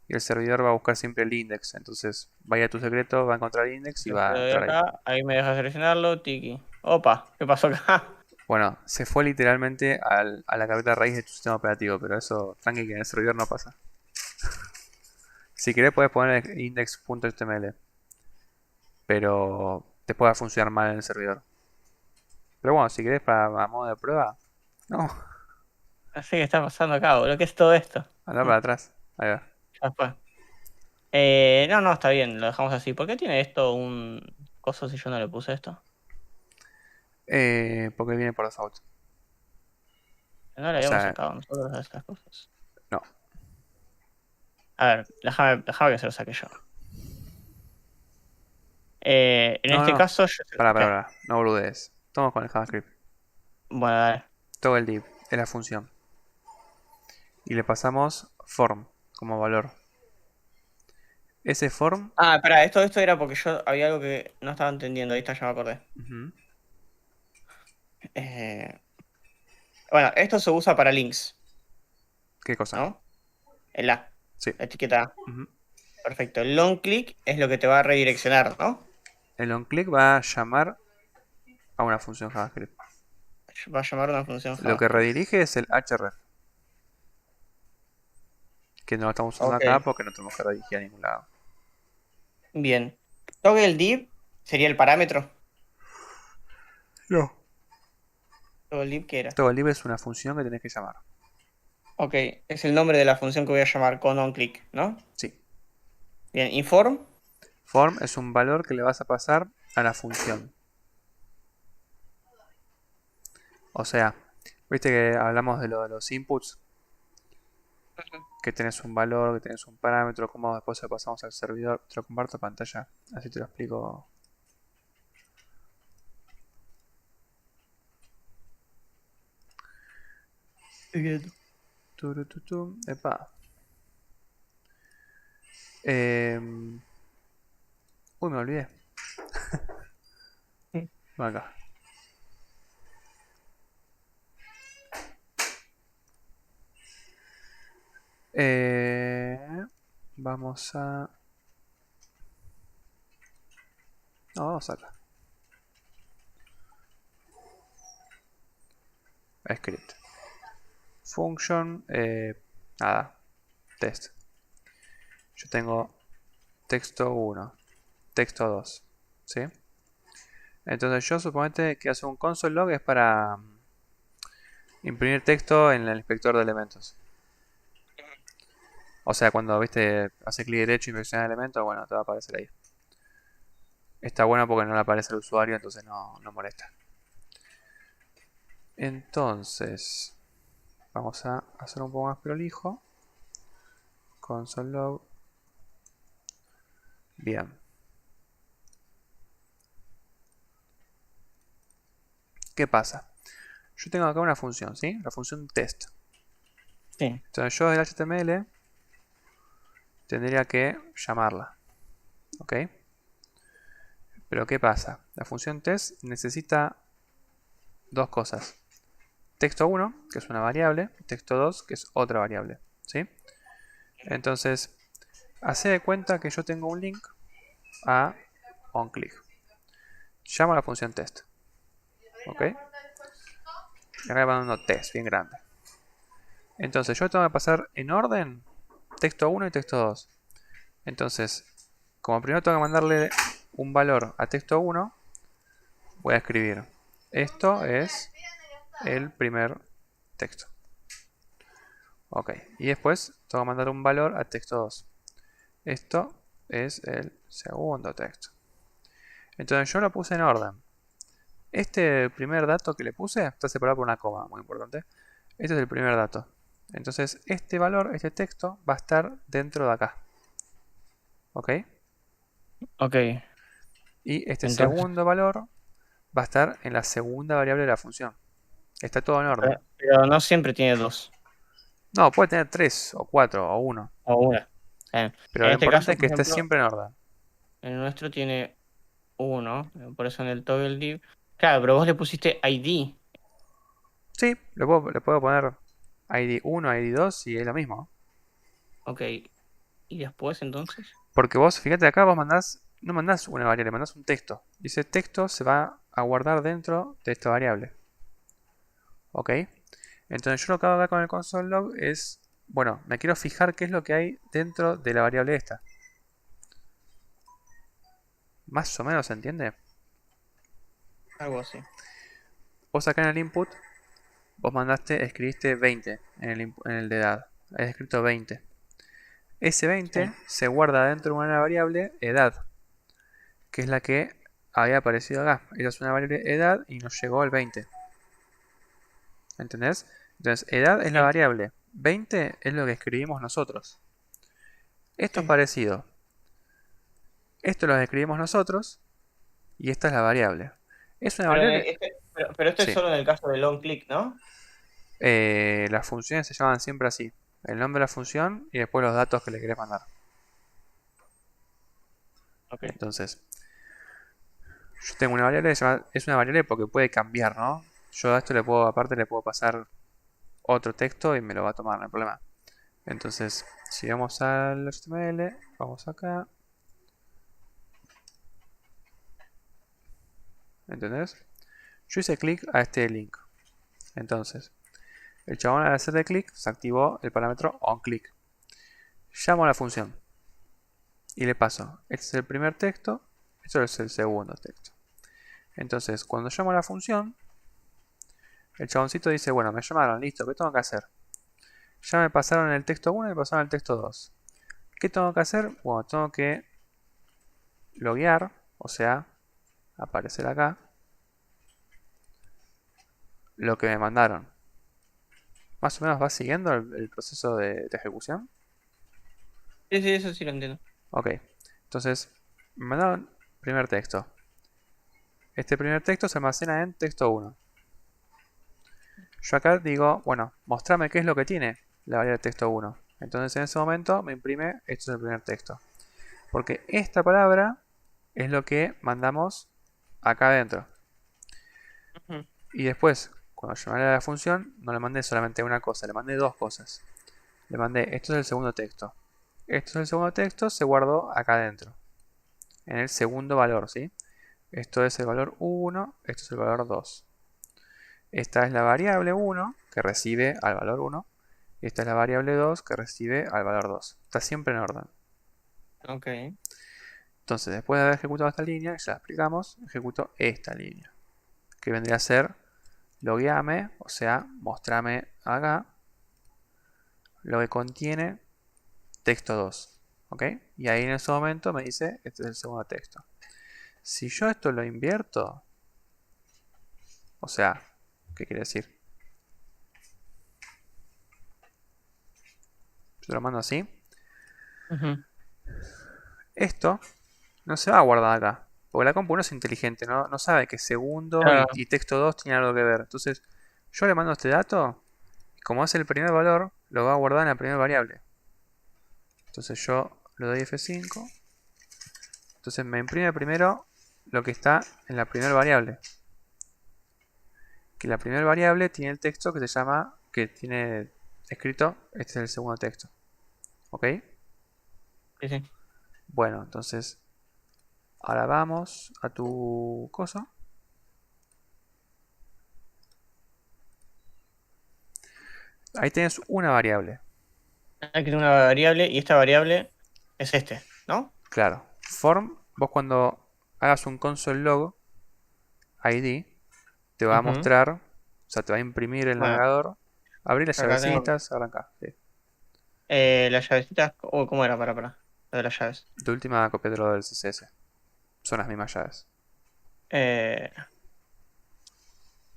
y el servidor va a buscar siempre el index. Entonces va a ir a tu secreto, va a encontrar el index y Yo va le a doy entrar ahí. acá, ahí me deja seleccionarlo, tiki. Opa, ¿qué pasó acá? Bueno, se fue literalmente a la carpeta raíz de tu sistema operativo, pero eso, tranqui que en el servidor no pasa. Si querés puedes poner index.html, pero después va a funcionar mal en el servidor. Pero bueno, si querés para a modo de prueba, no, Así que está pasando acá, boludo. ¿Qué es todo esto? anda para atrás. Ahí va. Ya fue. No, no, está bien, lo dejamos así. ¿Por qué tiene esto un coso si yo no le puse esto? Porque viene por default. No le O habíamos sea, sacado nosotros a estas cosas. no. A ver, déjame que se lo saque yo. En No, este no. caso, ¿qué? Para. No boludees. Toma con el JavaScript. Bueno, dale. Todo el div es la función. Y le pasamos form como valor. Ese form. Ah, espera, esto era porque yo había algo que no estaba entendiendo. Ahí está, ya me acordé. Ujú. Eh, bueno, esto se usa para links, ¿Qué cosa? ¿no? El A, Sí. la etiqueta A. Ujú. Perfecto. El long click es lo que te va a redireccionar, ¿no? El onClick va a llamar a una función JavaScript. Va a llamar una función Lo que JavaScript. redirige es el href, que no lo estamos usando Ok. acá porque no tenemos que redirigir a ningún lado. Bien. Toggle div sería el parámetro. No. Toggle div, ¿qué era? Toggle es una función que tenés que llamar. Ok, es el nombre de la función que voy a llamar con onClick, ¿no? Sí. Bien, inform. Form es un valor que le vas a pasar a la función. O sea, viste que hablamos de lo de los inputs, que tenés un valor, que tenés un parámetro, cómo después lo pasamos al servidor. Te lo comparto pantalla, así te lo explico. Epa. Em, Uy, me olvidé. Sí. Acá. Vamos a... No, vamos acá. Script. Function. Nada. Test. Yo tengo texto 1, texto 2. ¿Sí? Entonces yo suponete que hace un console log es para imprimir texto en el inspector de elementos. O sea, cuando viste, hace clic derecho y inspecciona elementos, bueno, te va a aparecer ahí. Está bueno porque no le aparece al usuario, entonces no molesta. Entonces, vamos a hacer un poco más prolijo. Console log. Bien. ¿Qué pasa? Yo tengo acá una función, ¿sí? La función test. Sí. Entonces yo del HTML tendría que llamarla. ¿Ok? Pero ¿qué pasa? La función test necesita dos cosas. Texto 1, que es una variable, texto 2, que es otra variable. ¿Sí? Entonces, hace de cuenta que yo tengo un link a onClick. Llamo a la función test. ¿Ok? Y acá le mando test, bien grande. Entonces, yo tengo que pasar en orden texto 1 y texto 2. Entonces, como primero tengo que mandarle un valor a texto 1, voy a escribir: esto es el primer texto. Ok, y después tengo que mandar un valor a texto 2. Esto es el segundo texto. Entonces yo lo puse en orden. Este primer dato que le puse está separado por una coma, muy importante. Este es el primer dato. Entonces este valor, este texto, va a estar dentro de acá. ¿Ok? Ok. Y este Entonces, segundo valor va a estar en la segunda variable de la función. Está todo en orden. pero no siempre tiene dos No, puede tener 3 o 4 o 1. o una. Pero En lo este importante caso, es que por esté ejemplo, siempre en orden. el nuestro tiene uno, por eso en el toggle div. Claro, pero vos le pusiste ID. Sí, le puedo poner ID 1, ID 2 y es lo mismo. Ok. ¿Y después entonces? Porque vos, fíjate acá, vos no mandás una variable, mandás un texto. Y ese texto se va a guardar dentro de esta variable. ¿Ok? Entonces yo lo que hago acá con el console log es, bueno, me quiero fijar qué es lo que hay dentro de la variable esta. Más o menos se entiende. Algo así. Vos acá en el input, vos escribiste 20 en el de edad. Has escrito 20. Ese Sí. 20 se guarda dentro de una variable edad, que es la que había aparecido acá. Esa es una variable edad y nos llegó el 20. ¿Entendés? Entonces, edad es la Sí. variable. 20 es lo que escribimos nosotros. Esto es Sí. parecido. Esto lo escribimos nosotros y esta es la variable. ¿Es una Pero, variable? pero esto es Sí. solo en el caso de long click, ¿no? Las funciones se llaman siempre así. El nombre de la función y después los datos que le querés mandar. Ok. Entonces, yo tengo una variable, es una variable porque puede cambiar, ¿no? Yo a esto aparte le puedo pasar otro texto y me lo va a tomar, no hay problema. Entonces, si vamos al HTML, vamos acá. ¿Entendés? Yo hice clic a este link. Entonces, el chabón al hacerle clic se activó el parámetro onClick. Llamo a la función y le paso: este es el primer texto, esto es el segundo texto. Entonces, cuando llamo a la función, el chaboncito dice: bueno, me llamaron, listo, ¿qué tengo que hacer? Ya me pasaron el texto 1 y me pasaron el texto 2. ¿Qué tengo que hacer? Bueno, tengo que loguear, o sea, aparecer acá lo que me mandaron. Más o menos va siguiendo el proceso de ejecución. Sí, sí, eso sí lo entiendo. Ok, entonces me mandaron primer texto. Este primer texto se almacena en texto 1. Yo acá digo, bueno, mostrame qué es lo que tiene la variable texto 1. Entonces en ese momento me imprime, esto es el primer texto. Porque esta palabra es lo que mandamos acá adentro. Ujú. Y después, cuando llamé a la función, no le mandé solamente una cosa, le mandé dos cosas. Le mandé, esto es el segundo texto. Esto es el segundo texto, se guardó acá adentro. En el segundo valor, ¿sí? Esto es el valor 1, esto es el valor 2. Esta es la variable 1 que recibe al valor 1. Y esta es la variable 2 que recibe al valor 2. Está siempre en orden. Ok. Entonces, después de haber ejecutado esta línea, ya la explicamos, ejecuto esta línea. Que vendría a ser logueame, o sea, mostrame acá lo que contiene texto 2. ¿Ok? Y ahí en ese momento me dice, este es el segundo texto. Si yo esto lo invierto, o sea, ¿qué quiere decir? Yo lo mando así. Ujú. Esto no se va a guardar acá. Porque la compu no es inteligente, no sabe que segundo y, Claro. y texto 2 tienen algo que ver. Entonces, yo le mando este dato, y como es el primer valor, lo va a guardar en la primera variable. Entonces yo le doy F5. Entonces me imprime primero lo que está en la primera variable. Que la primera variable tiene el texto que se llama, que tiene escrito, este es el segundo texto. ¿Ok? Sí, sí. Bueno, entonces ahora vamos a tu coso. Ahí tienes una variable. Hay que tener una variable y esta variable es este, ¿no? Claro. Form, vos cuando hagas un console log ID, te va a Ujú. mostrar, o sea, te va a imprimir el Bueno, navegador, abrir las acá tengo llavecitas, arranca. Sí. las llavecitas. Oh, ¿cómo era? Para. Lo de las llaves. De última copiatelo del CSS. Son las mismas llaves. Eh,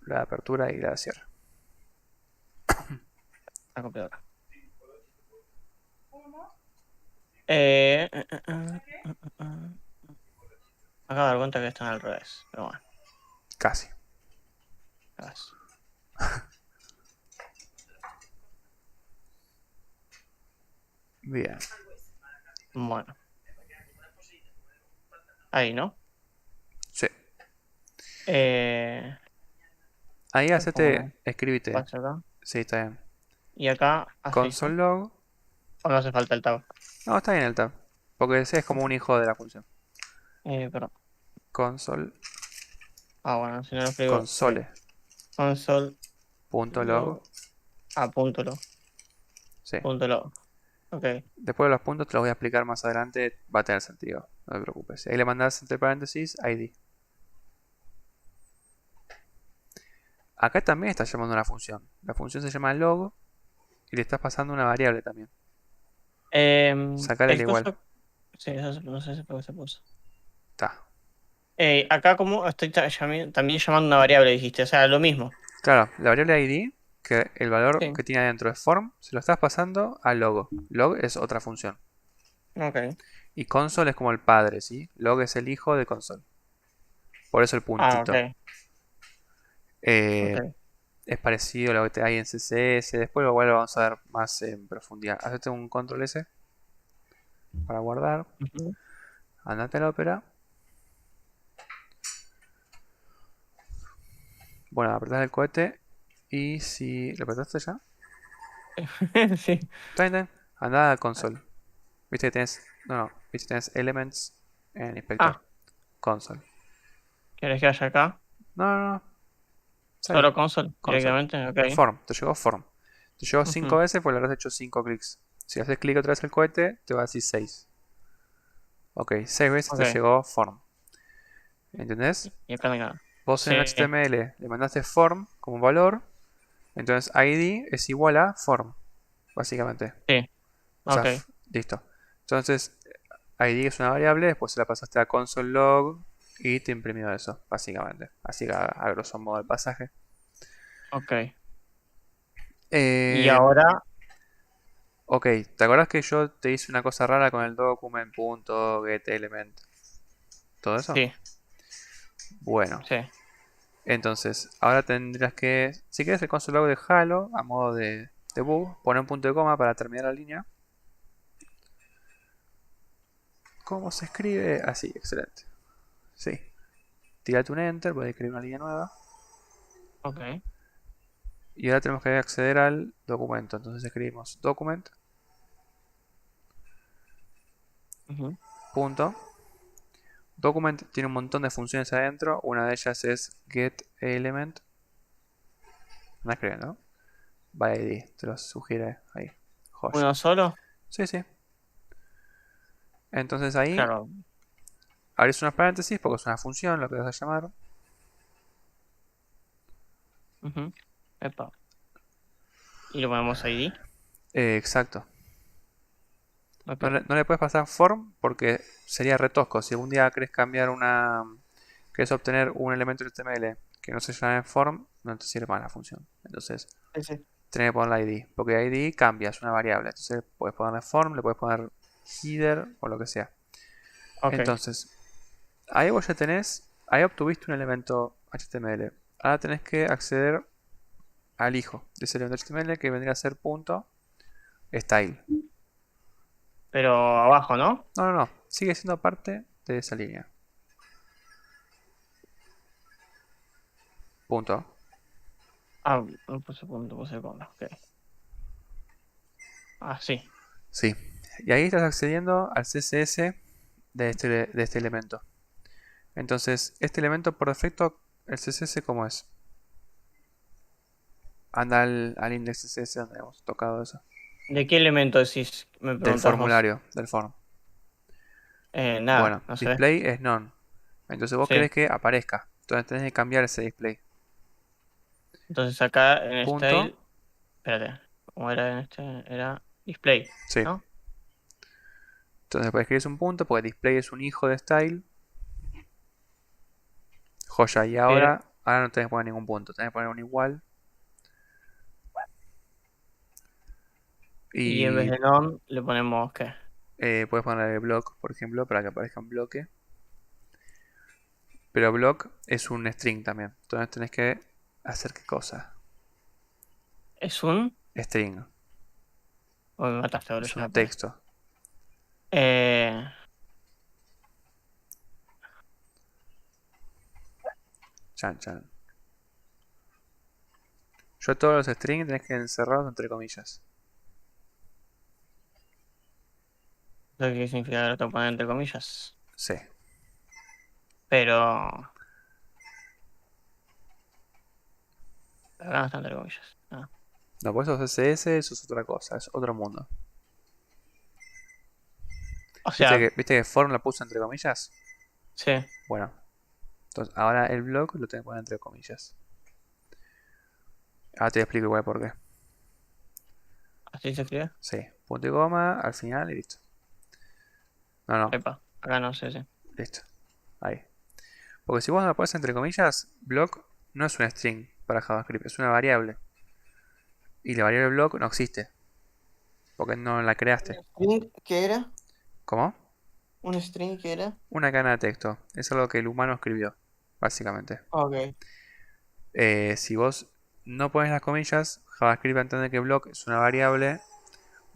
La de apertura y la de cierre. la copiadora. Eh, eh, eh, eh, Me acabo de dar cuenta que están al revés. Pero bueno, Casi. gracias. Bien. Bueno, ahí, ¿no? Sí. Eh, Ahí le pongo hacete, escríbete. espacio acá. Sí, está bien. Y acá, así, Console ¿no? log. O no hace falta el tab. No, está bien el tab. Porque ese es como Ok. un hijo de la función. Perdón. Console. Ah, bueno, si no lo escribo. Ok. Console. Console Punto log. log. Ah, punto log. Sí. Punto log. Ok. Después de los puntos te los voy a explicar más adelante. Va a tener sentido. No te preocupes. Ahí le mandas entre paréntesis ID. Acá también estás llamando una función. La función se llama log y le estás pasando una variable también. Sacar el El igual. coso. Sí, eso no sé si por qué se puso. Está. Acá como estoy también llamando una variable, dijiste. O sea, lo mismo. Claro, la variable ID, que el valor Sí. que tiene adentro es form, se lo estás pasando a log. Log es otra función. Ok. Y console es como el padre, ¿sí? Log es el hijo de console. Por eso el Ah, puntito. ok. Eh, Ok. es parecido a lo que hay en CSS. Después lo vamos a ver más en profundidad. Hacete un control S para guardar. Ujú. Andate a la ópera. Bueno, apretás el cohete. Y si... ¿Lo apretaste ya? Sí. Está bien, está bien. Andá a console. Viste que tenés... No, viste que tenés elements en inspector. Ah, Console. ¿quieres que haya acá? No, no, no. Está bien. Solo console Console. directamente. Ok. Form. Te llegó form. Te llegó 5 Ujú. veces porque le habrás hecho 5 clics. Si haces clic otra vez el cohete, te va a decir 6. Ok, 6 veces te Ok. llegó form. ¿Entendés? Y acá tengo. Vos en Sí. HTML le mandaste form como valor. Entonces ID es igual a form. Básicamente. Sí. O sea, Ok. listo. Entonces, ID es una variable. Después se la pasaste a console log. Y te imprimió eso, básicamente. Así que a grosso modo el pasaje. Ok. Y Eh, ahora. ok, ¿te acuerdas que yo te hice una cosa rara con el document.getElement? ¿Todo eso? Sí. Bueno, Sí. entonces ahora tendrías que, si quieres el console log dejalo a modo de debug, poner un punto de coma para terminar la línea. ¿Cómo se escribe? Así, excelente. Sí. Tírate un enter, voy a escribir una línea nueva. Ok. Y ahora tenemos que acceder al documento. Entonces escribimos document. Ujú. Punto. Document tiene un montón de funciones adentro. Una de ellas es getElement. No escribiendo, ¿no? By ID, te lo sugiere ahí. Joya. ¿Uno solo? Sí, sí. Entonces ahí Claro. abrís unos paréntesis porque es una función lo que vas a llamar. Ujú. Epa. Y lo ponemos ID. Exacto. Ok. No le puedes pasar form porque sería retosco. Si un día querés cambiar una. Querés obtener un elemento de HTML que no se llame form, no te sirve más la función. Entonces, Sí, sí. tenés que poner la ID. Porque ID cambia, es una variable. Entonces, puedes ponerle form, le puedes poner header o lo que sea. Ok. Entonces, ahí vos ya tenés. Ahí obtuviste un elemento HTML. Ahora tenés que acceder al hijo de ese elemento HTML que vendría a ser punto style. Pero abajo, ¿no? No, no, no. Sigue siendo parte de esa línea. Punto. Ah, no puse punto, puse coma. Ok. Ah, sí. Sí. Y ahí estás accediendo al CSS de este elemento. Entonces, este elemento por defecto, el CSS, ¿cómo es? Anda al index CSS donde hemos tocado eso. ¿De qué elemento decís? Me Del preguntas vos. formulario, del form. Nada, Bueno, no sé. display es none. Entonces vos Sí. querés que aparezca. Entonces tenés que cambiar ese display. Entonces acá en Punto. style. Espérate. ¿Cómo era en este? Era display, Sí. ¿no? Entonces después escribes un punto porque display es un hijo de style. Joya. Y Pero, ahora no tenés que poner ningún punto. Tenés que poner un igual. y en vez Y de non, le ponemos ¿qué? puedes poner block, por ejemplo, para que aparezca un bloque. Pero block es un string también. Entonces tenés que hacer qué cosa. ¿Es un? String. O me mataste ahora, Es ya un la perdí. texto. Eh, Chan, chan. Yo todos los strings tenés que encerrarlos entre comillas. ¿Eso qué significa que lo tengo que poner entre comillas? Sí. Pero acá no está entre comillas. Ah. No, pues eso es CSS, eso es otra cosa, es otro mundo. O ¿Viste sea, que form la puso entre comillas? sí, Bueno, entonces ahora el block lo tenés que poner entre comillas. Ahora te explico igual por qué. así se escribe. Sí, punto y coma al final y listo. No, no, Epa, acá no sé, sí. listo. Ahí. Porque si vos no lo pones entre comillas, block no es un string para JavaScript, es una variable. Y la variable block no existe, porque no la ¿Un creaste. string qué era? ¿Cómo? ¿Un string qué era? Una cadena de texto. Es algo que el humano escribió, básicamente. Ok. Si vos no pones las comillas, JavaScript va a entender que block es una variable,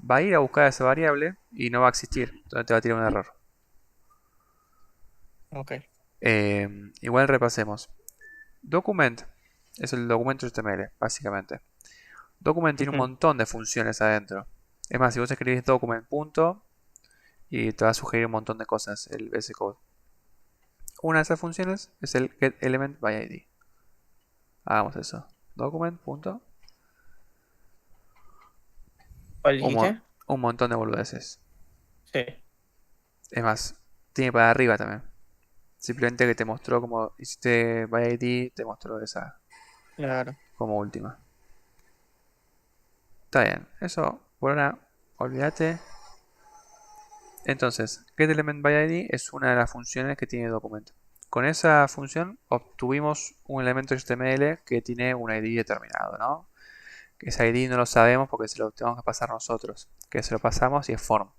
va a ir a buscar esa variable y no va a existir. Entonces te va a tirar un error. Ok. Igual repasemos. Document es el documento HTML, básicamente. Document tiene un Ujú. montón de funciones adentro. Es más, si vos escribís document punto y te va a sugerir un montón de cosas el VS Code. Una de esas funciones es el getElementById. Hagamos eso. Document punto. ¿Cuál Un, mon- dijiste? un montón de boludeces. Sí, Es más, tiene para arriba también. Simplemente que te mostró como hiciste ById, te mostró esa claro. como última. Está bien, eso por ahora olvídate. Entonces, getElementById es una de las funciones que tiene el documento. Con esa función obtuvimos un elemento HTML que tiene un ID determinado, ¿no? Ese ID no lo sabemos porque se lo tenemos que pasar nosotros, que se lo pasamos y es form.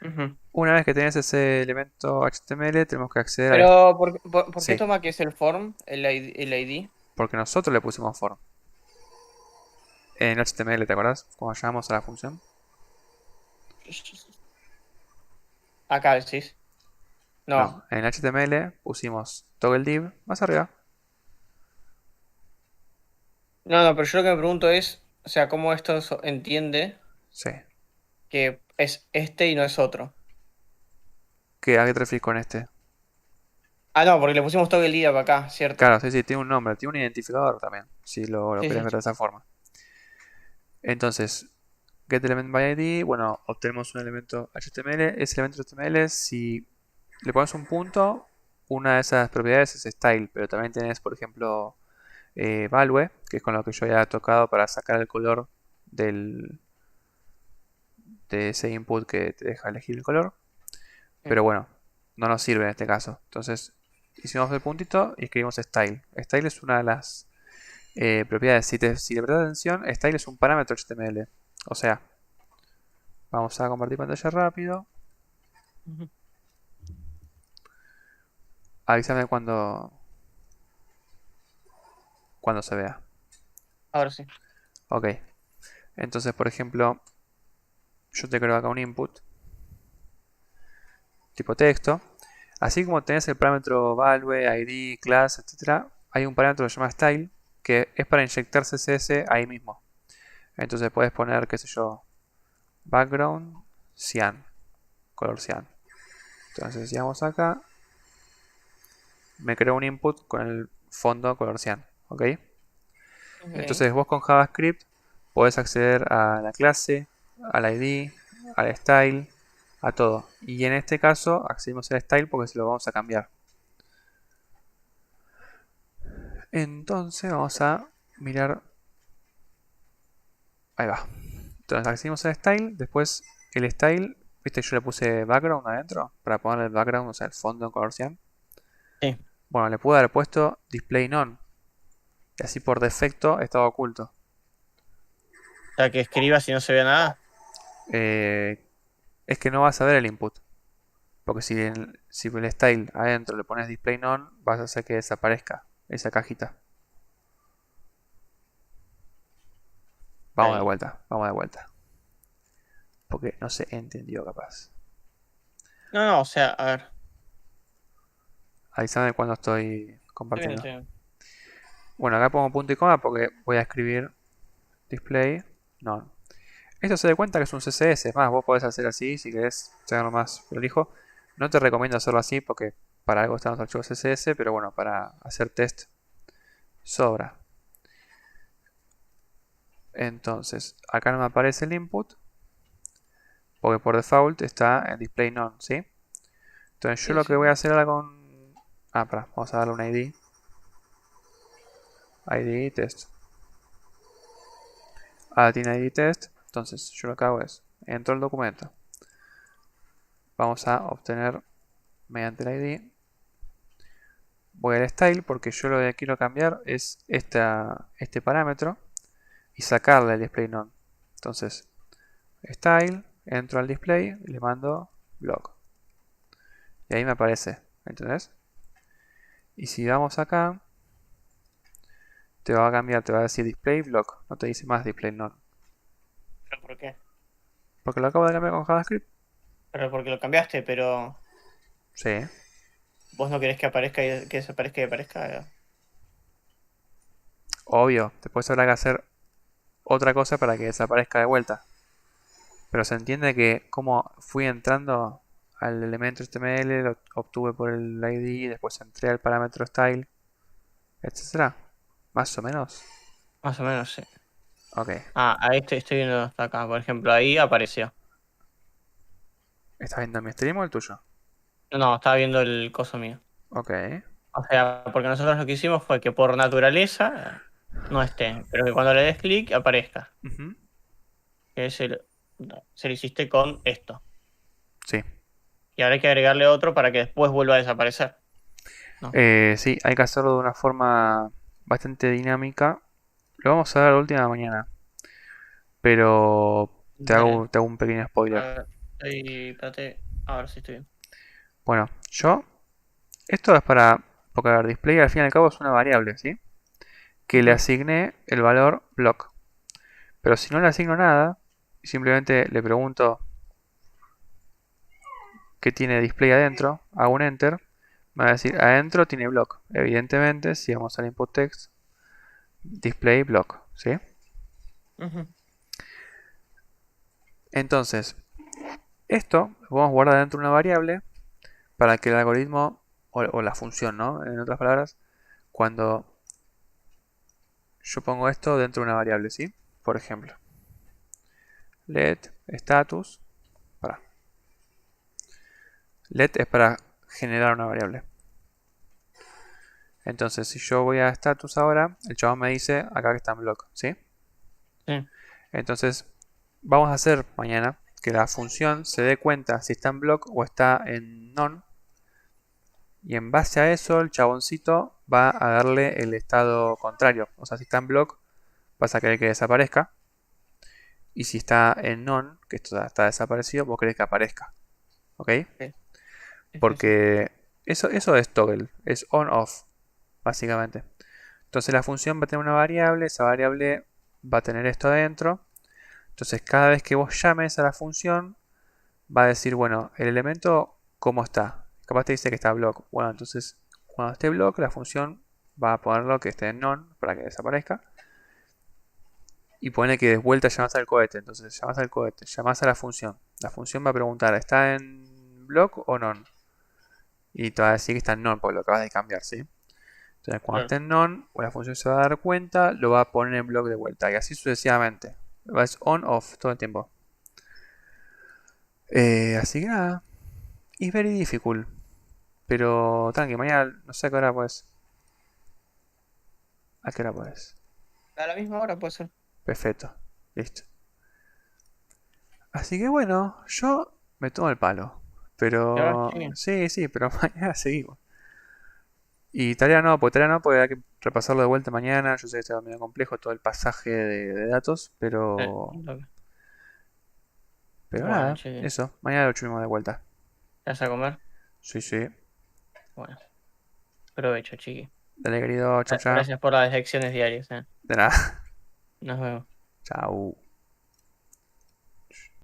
Ujú. Una vez que tenés ese elemento HTML, tenemos que acceder a este. Pero, ¿por qué Sí, toma que es el form, el ID? porque nosotros le pusimos form. En HTML, ¿te acordás? Cuando llamamos a la función. Acá decís. No, No, en HTML pusimos toggle div más arriba. no, pero yo lo que me pregunto es, o sea, cómo esto entiende Sí. que es este y no es otro. ¿A qué te refieres con este? Ah, no, porque le pusimos todo el día para acá, ¿cierto? Claro, sí, sí, tiene un nombre, tiene un identificador también, si lo Sí, querés sí. ver de esa forma. Entonces, getElementById, bueno, obtenemos un elemento HTML. Ese elemento HTML, si le pones un punto, una de esas propiedades es style, pero también tenés, por ejemplo, value, que es con lo que yo ya he tocado para sacar el color del, de ese input que te deja elegir el color. Pero bueno, no nos sirve en este caso. Entonces, hicimos el puntito y escribimos style. Style es una de las propiedades. Si le prestas atención, style es un parámetro HTML. O sea, vamos a compartir pantalla rápido. Ujú. Avísame cuando se vea. Ahora sí. Ok. Entonces, por ejemplo, yo te creo acá un input tipo texto. Así como tenés el parámetro value, id, class, etc., hay un parámetro que se llama style que es para inyectar CSS ahí mismo. Entonces puedes poner, qué sé yo, background cyan, color cyan. Entonces, si vamos acá, me creo un input con el fondo color cyan. ¿Ok? Ok. Entonces, vos con JavaScript podés acceder a la clase, al ID, al style, a todo. Y en este caso accedemos al style porque se lo vamos a cambiar. Entonces vamos a mirar. Ahí va. Entonces accedimos al style. Después el style. Viste, yo le puse background adentro. Para ponerle el background, o sea, el fondo en color cyan. Sí. Bueno, le pude haber puesto display none. Y así por defecto estaba oculto. O sea, que escriba si no se ve nada. Eh, es que no vas a ver el input. Porque si el style adentro le pones display none, vas a hacer que desaparezca esa cajita. Vamos de Ok. vuelta, vamos de vuelta. Porque no se entendió capaz. No, no, o sea, a ver. Avísame cuando estoy Estoy bien, compartiendo. estoy bien. Bueno, acá pongo punto y coma porque voy a escribir display none. Esto se da cuenta que es un CSS. Es más, vos podés hacer así si querés hacerlo más prolijo. No te recomiendo hacerlo así porque para algo están los archivos CSS, pero bueno, para hacer test sobra. Entonces, acá no me aparece el input porque por default está en display none, ¿sí? Entonces yo Sí, lo que sí. voy a hacer ahora con... Ah, para, vamos a darle un ID. ID test. Ahora tiene ID test. Entonces yo lo que hago es, entro al documento. Vamos a obtener mediante el ID. Voy al style porque yo lo que quiero cambiar es este parámetro y sacarle el display none. Entonces, style, entro al display y le mando block. Y ahí me aparece, ¿entendés? Y si vamos acá, te va a cambiar, te va a decir display block, no te dice más display none. ¿Pero por qué? Porque lo acabo de cambiar con JavaScript. Pero porque lo cambiaste, pero Sí, vos no querés que aparezca y que desaparezca y aparezca. obvio. Después habrá que hacer otra cosa para que desaparezca de vuelta. Pero se entiende que como fui entrando al elemento HTML, lo obtuve por el ID, después entré al parámetro style, etcétera. Más o menos. Más o menos, sí. Ok. Ah, ahí estoy viendo hasta acá. Por ejemplo, ahí apareció. ¿Estás viendo mi stream o el tuyo? No, no, estaba viendo el coso mío. Ok. O sea, porque nosotros lo que hicimos fue que por naturaleza no esté, pero que cuando le des clic aparezca. Ujú. Que es el, no, se lo hiciste con esto. Sí. Y ahora hay que agregarle otro para que después vuelva a desaparecer. ¿No? Sí, hay que hacerlo de una forma bastante dinámica. Lo vamos a ver la última mañana. Pero Dale. te hago un pequeño A spoiler. ver, espérate, a ver si estoy bien. Bueno, yo... Esto es para... Porque a ver, display al fin y al cabo es una variable, ¿sí? Que le Ujú. asigné el valor block. Pero si no le asigno nada, y simplemente le pregunto que tiene display adentro, hago un enter, me va a decir adentro tiene block. Evidentemente, si vamos al input text, display block, ¿sí? Ujú. Entonces, esto lo podemos guardar dentro de una variable para que el algoritmo o la función, ¿no? En otras palabras, cuando yo pongo esto dentro de una variable, ¿sí? Por ejemplo, let status, para. Let es para generar una variable. Entonces, si yo voy a status ahora, el chabón me dice acá que está en block, ¿sí? Sí. Entonces, vamos a hacer mañana que la función se dé cuenta si está en block o está en none. Y en base a eso, el chaboncito va a darle el estado contrario. O sea, si está en block, vas a querer que desaparezca. Y si está en none, que esto ya está desaparecido, vos querés que aparezca. ¿Ok? Sí, sí, sí, sí. Porque eso es toggle, es on-off, básicamente. Entonces la función va a tener una variable, esa variable va a tener esto adentro. Entonces cada vez que vos llames a la función, va a decir, bueno, el elemento, ¿cómo está? Capaz te dice que está block. Bueno, entonces cuando esté block, la función va a ponerlo que esté en none para que desaparezca. Y pone que de vuelta llamas al cohete. Entonces llamas al cohete, llamas a la función. La función va a preguntar, ¿está en block o none? Y te va a decir que está en none porque lo acabas de cambiar, ¿sí? Entonces cuando Claro. esté en none, o la función se va a dar cuenta, lo va a poner en block de vuelta. Y así sucesivamente. Es on-off todo el tiempo. Así que nada. It's very difficult. Pero tranqui, mañana no sé a qué hora pues. ¿A qué hora pues? A la misma hora puede ser. Perfecto. Listo. Así que bueno, yo me tomo el palo. Ya, Pero sí. sí, sí, pero mañana seguimos. Y tarea no, porque hay que repasarlo de vuelta mañana. Yo sé que está medio complejo todo el pasaje de datos, Lo pero Bueno, nada, chiqui. eso. Mañana lo subimos de vuelta. ¿Te vas a comer? Sí, sí. Bueno, provecho, chiqui. Dale, querido, chau, chau. Gracias por las lecciones diarias, eh. De nada. Nos vemos. Chau.